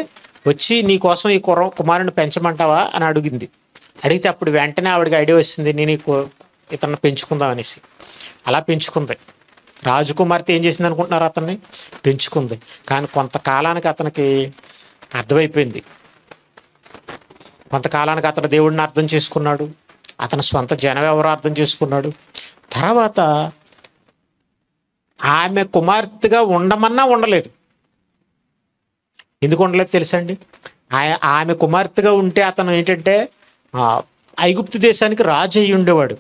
వచ్చి నీ కోసం ఈ కుమారుని పెంచమంటావా అని అడిగింది. అడిగితే అప్పుడు వెంటనే ఆవిడకి ఐడియా వచ్చింది, నేను ఇతన్ని పెంచుకుందాం అనేసి. అలా పెంచుకుంది. రాజకుమార్తె ఏం చేసింది అనుకుంటున్నారు? అతన్ని పెంచుకుంది. కానీ కొంతకాలానికి అతనికి అర్థమైపోయింది. కొంతకాలానికి అతను దేవుడిని అర్థం చేసుకున్నాడు, అతని స్వంత జనం ఎవరో అర్థం చేసుకున్నాడు. తర్వాత ఆమె కుమార్తెగా ఉండమన్నా ఉండలేదు. ఎందుకు ఉండలేదు తెలుసండి? ఆమె కుమార్తెగా ఉంటే అతను ఏంటంటే ఐగుప్తు దేశానికి రాజు అయి ఉండేవాడు.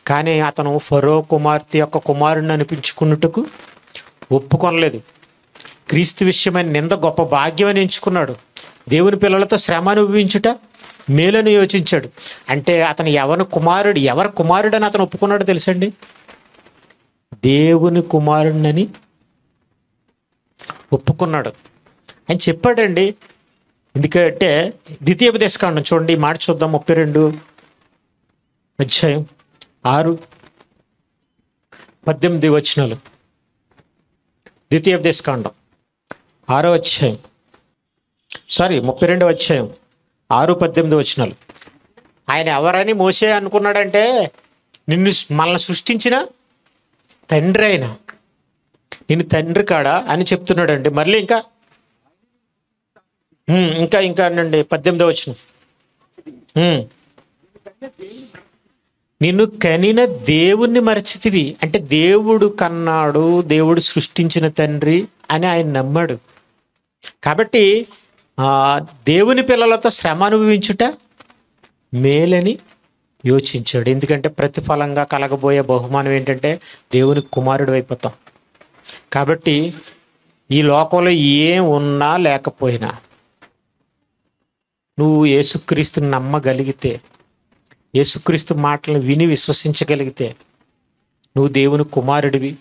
కానీ అతను ఫరో కుమార్తె యొక్క కుమారుడిని అనిపించుకున్నట్టుకు ఒప్పుకొనలేదు. క్రీస్తు విషయమైన నింద గొప్ప భాగ్యం అని ఎంచుకున్నాడు. దేవుని పిల్లలతో శ్రమ అనుభవించుట మేలని యోచించాడు. అంటే అతను ఎవరి కుమారుడు అని అతను ఒప్పుకున్నాడు తెలుసండి? దేవుని కుమారుడినని ఒప్పుకున్నాడు అని చెప్పాడండి. ఎందుకంటే ద్వితీయోపదేశకాండం చూడండి, ఈ మాట చూద్దాం. 32 అధ్యాయం 6-18 వచనాలు. ద్వితీయోపదేశకాండం 6వ అధ్యాయం 32వ అధ్యాయం 6-18 వచనాలు. ఆయన ఎవరని మోషే అనుకున్నాడంటే, మనల్ని సృష్టించిన తండ్రి అయినా, నిన్ను తండ్రి కాడా అని చెప్తున్నాడండి. మళ్ళీ ఇంకా అండి 18వ వచనం, నిన్ను కనిన దేవుణ్ణి మరచితివి. అంటే దేవుడు కన్నాడు, దేవుడు సృష్టించిన తండ్రి అని ఆయన నమ్మాడు. కాబట్టి దేవుని పిల్లలతో శ్రమ అనుభవించుట మేలని యోచించాడు. ఎందుకంటే ప్రతిఫలంగా కలగబోయే బహుమానం ఏంటంటే దేవుని కుమారుడు అయిపోతాం. కాబట్టి ఈ లోకంలో ఏం ఉన్నా లేకపోయినా నువ్వు యేసుక్రీస్తుని నమ్మగలిగితే, యేసుక్రీస్తు మాటలను విని విశ్వసించగలిగితే నువ్వు దేవుని కుమారుడివి.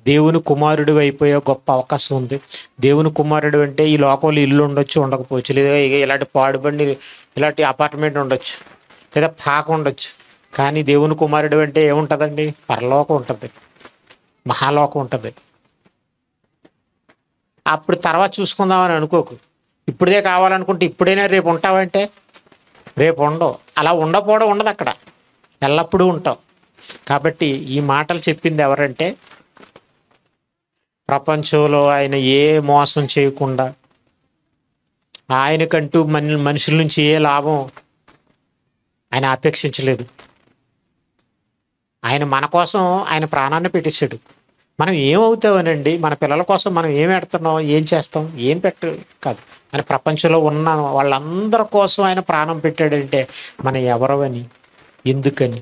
దేవుని కుమారుడు అయిపోయే గొప్ప అవకాశం ఉంది. దేవుని కుమారుడు అంటే ఈ లోకంలో ఇల్లు ఉండొచ్చు, ఉండకపోవచ్చు, లేదా ఇలాంటి పాడుబండి, ఇలాంటి అపార్ట్మెంట్ ఉండొచ్చు, లేదా పాక ఉండొచ్చు. కానీ దేవుని కుమారుడు అంటే ఏముంటుందండి? పరలోకం ఉంటుంది, మహాలోకం ఉంటుంది. అప్పుడు తర్వాత చూసుకుందామని అనుకోకు. ఇప్పుడే కావాలనుకుంటే ఇప్పుడైనా రేపు ఉంటావంటే రేపు ఉండవు. అలా ఉండకపోవడం ఉండదు, అక్కడ ఎల్లప్పుడూ ఉంటావు. కాబట్టి ఈ మాటలు చెప్పింది ఎవరంటే, ప్రపంచంలో ఆయన ఏ మోసం చేయకుండా, ఆయనకంటూ మనుషుల నుంచి ఏ లాభం ఆయన అపేక్షించలేదు. ఆయన మన కోసం ఆయన ప్రాణాన్ని పెట్టేశాడు. మనం ఏమవుతామనండి? మన పిల్లల కోసం మనం ఏం పెడుతున్నాం, ఏం చేస్తాం? ఏం కాదు. ఆయన ప్రపంచంలో ఉన్న వాళ్ళందరి కోసం ఆయన ప్రాణం పెట్టాడంటే మనం ఎవరవని ఎందుకని?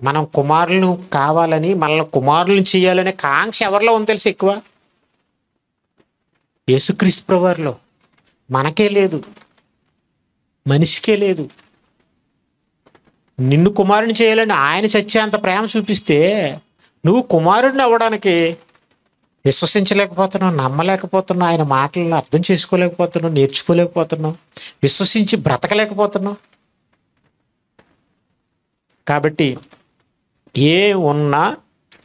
మనం కుమారులను కావాలని, మనల్ని కుమారులను చేయాలనే కాంక్ష ఎవరిలో ఉంది తెలుసు ఎక్కువ? యేసుక్రీస్తు ప్రభువారిలో. మనకే లేదు, మనిషికే లేదు. నిన్ను కుమారుని చేయాలని ఆయన చచ్చేంత ప్రేమ చూపిస్తే నువ్వు కుమారుడిని అవ్వడానికి విశ్వసించలేకపోతున్నావు, నమ్మలేకపోతున్నావు, ఆయన మాటలను అర్థం చేసుకోలేకపోతున్నావు, నేర్చుకోలేకపోతున్నావు, విశ్వసించి బ్రతకలేకపోతున్నావు. కాబట్టి ఏ ఉన్నా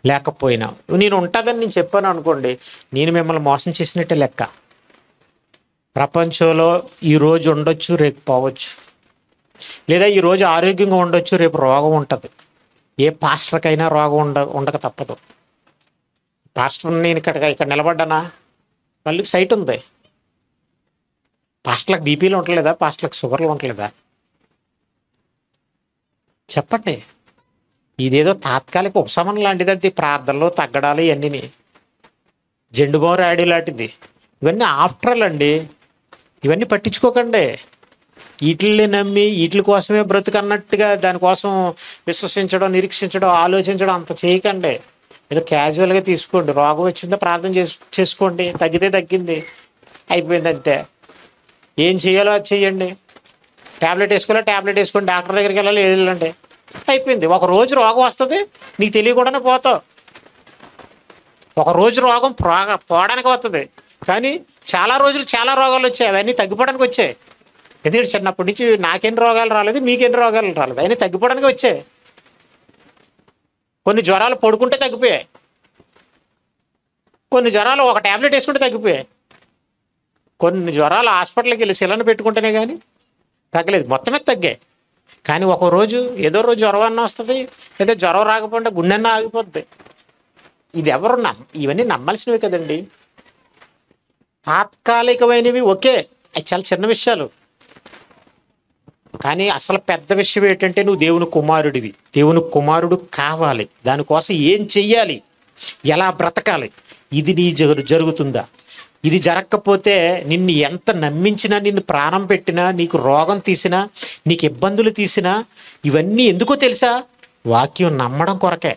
లేకపోయినా నేను ఉంటుందని నేను చెప్పాను అనుకోండి, నేను మిమ్మల్ని మోసం చేసినట్టే లెక్క. ప్రపంచంలో ఈరోజు ఉండొచ్చు, రేపు పోవచ్చు. లేదా ఈరోజు ఆరోగ్యంగా ఉండొచ్చు, రేపు రోగం ఉంటుంది. ఏ పాస్టర్కైనా రోగం ఉండక తప్పదు. పాస్టర్ నేను ఇక్కడ నిలబడ్డానా, మళ్ళీ సైట్ ఉంది. పాస్టర్లకు బీపీలు ఉండలేదా? పాస్టర్లకు షుగర్లు ఉండలేదా? చెప్పండి. ఇదేదో తాత్కాలిక ఉపశమనం లాంటిది. అది ప్రార్థనలు తగ్గడాలు ఇవన్నీ జెండుబాం రాడి లాంటిది. ఇవన్నీ ఆఫ్టర్ల్ అండి. ఇవన్నీ పట్టించుకోకండి. వీటిల్ని నమ్మి వీటి కోసమే బ్రతుకన్నట్టుగా దానికోసం విశ్వసించడం, నిరీక్షించడం, ఆలోచించడం అంత చేయకండి. ఏదో క్యాజువల్గా తీసుకోండి. రోగం వచ్చిందో ప్రార్థన చేసుకోండి, తగ్గితే తగ్గింది, అయిపోయింది అంతే. ఏం చేయాలో అది చెయ్యండి. ట్యాబ్లెట్ వేసుకోండి, డాక్టర్ దగ్గరికి వెళ్ళండి, అయిపోయింది. ఒక రోజు రోగం వస్తుంది, నీకు తెలియకుండానే పోతావు. ఒక రోజు రోగం పోవడానికి వస్తుంది, కానీ చాలా రోజులు చాలా రోగాలు వచ్చాయి, అవన్నీ తగ్గిపోవడానికి వచ్చాయి. ఎందుకంటే చిన్నప్పటి నుంచి నాకెన్ని రోగాలు రాలేదు, మీకెన్ని రోగాలు రాలేదు, అవన్నీ తగ్గిపోవడానికి వచ్చాయి. కొన్ని జ్వరాలు పడుకుంటే తగ్గిపోయాయి, కొన్ని జ్వరాలు ఒక ట్యాబ్లెట్ వేసుకుంటే తగ్గిపోయాయి, కొన్ని జ్వరాలు హాస్పిటల్కి వెళ్ళి సిలను పెట్టుకుంటేనే కానీ తగ్గలేదు, మొత్తమే తగ్గాయి. కానీ ఒక రోజు ఏదో రోజు జ్వరం అన్న వస్తుంది, లేదా జ్వరం రాకపోతే గుండెన్న ఆగిపోద్ది. ఇది ఎవరు ఇవన్నీ నమ్మాల్సినవి కదండి. తాత్కాలికమైనవి ఓకే, అవి చాలా చిన్న విషయాలు. కానీ అసలు పెద్ద విషయం ఏంటంటే నువ్వు దేవుని కుమారుడివి, దేవుని కుమారుడు కావాలి. దానికోసం ఏం చెయ్యాలి, ఎలా బ్రతకాలి, ఇది నీ జరుగుతుందా? ఇది జరగకపోతే నిన్ను ఎంత నమ్మించినా, నిన్ను ప్రాణం పెట్టినా, నీకు రోగం తీసినా, నీకు ఇబ్బందులు తీసినా, ఇవన్నీ ఎందుకో తెలుసా? వాక్యం నమ్మడం కొరకే,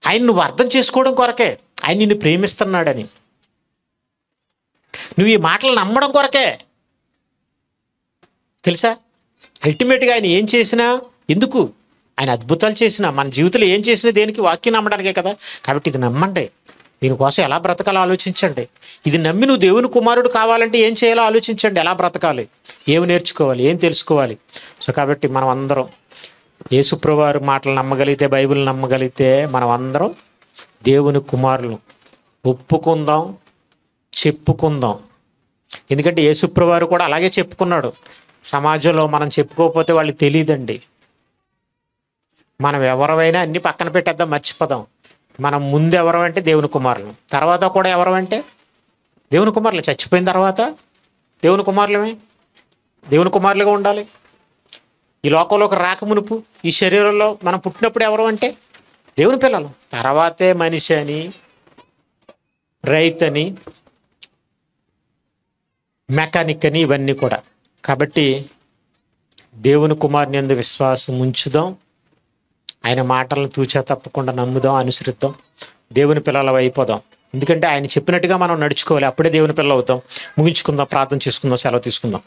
ఆయన నువ్వు అర్థం చేసుకోవడం కొరకే, ఆయన నిన్ను ప్రేమిస్తున్నాడని. నువ్వు ఈ మాటలు నమ్మడం కొరకే తెలుసా? అల్టిమేట్గా ఆయన ఏం చేసినా ఎందుకు, ఆయన అద్భుతాలు చేసినా, మన జీవితంలో ఏం చేసినా దేనికి? వాక్యం నమ్మడానికే కదా. కాబట్టి ఇది నమ్మండి. దీనికోసం ఎలా బ్రతకాలో ఆలోచించండి. ఇది నమ్మి నువ్వు దేవుని కుమారుడు కావాలంటే ఏం చేయాలో ఆలోచించండి. ఎలా బ్రతకాలి, ఏమి నేర్చుకోవాలి, ఏం తెలుసుకోవాలి. సో కాబట్టి మనం అందరం యేసుప్రభువారి మాటలు నమ్మగలిగితే, బైబిల్ నమ్మగలిగితే మనం అందరం దేవుని కుమారులు. ఒప్పుకుందాం, చెప్పుకుందాం. ఎందుకంటే యేసుప్రభువారు కూడా అలాగే చెప్పుకున్నాడు. సమాజంలో మనం చెప్పుకోకపోతే వాళ్ళకి తెలియదండి. మనం ఎవరైనా అన్ని పక్కన పెట్టేద్దాం, మర్చిపోదాం. మనం ముందు ఎవరు అంటే దేవుని కుమారులు, తర్వాత కూడా ఎవరు అంటే దేవుని కుమారులు. చచ్చిపోయిన తర్వాత దేవుని కుమారులమే, దేవుని కుమారులుగా ఉండాలి. ఈ లోకంలోకి రాకమునుపు ఈ శరీరంలో మనం పుట్టినప్పుడు ఎవరు అంటే దేవుని పిల్లలు. తర్వాతే మనిషి అని, రైతని, మెకానిక్ అని, ఇవన్నీ కూడా. కాబట్టి దేవుని కుమారుని యందు విశ్వాసం ఉంచుదాం, ఆయన మాటలను తూచా తప్పకుండా నమ్ముదాం, అనుసరిద్దాం, దేవుని పిల్లలు అయిపోదాం. ఎందుకంటే ఆయన చెప్పినట్టుగా మనం నడుచుకోవాలి, అప్పుడే దేవుని పిల్లలు అవుతాం. ముగించుకుందాం, ప్రార్థన చేసుకుందాం, సెలవు తీసుకుందాం.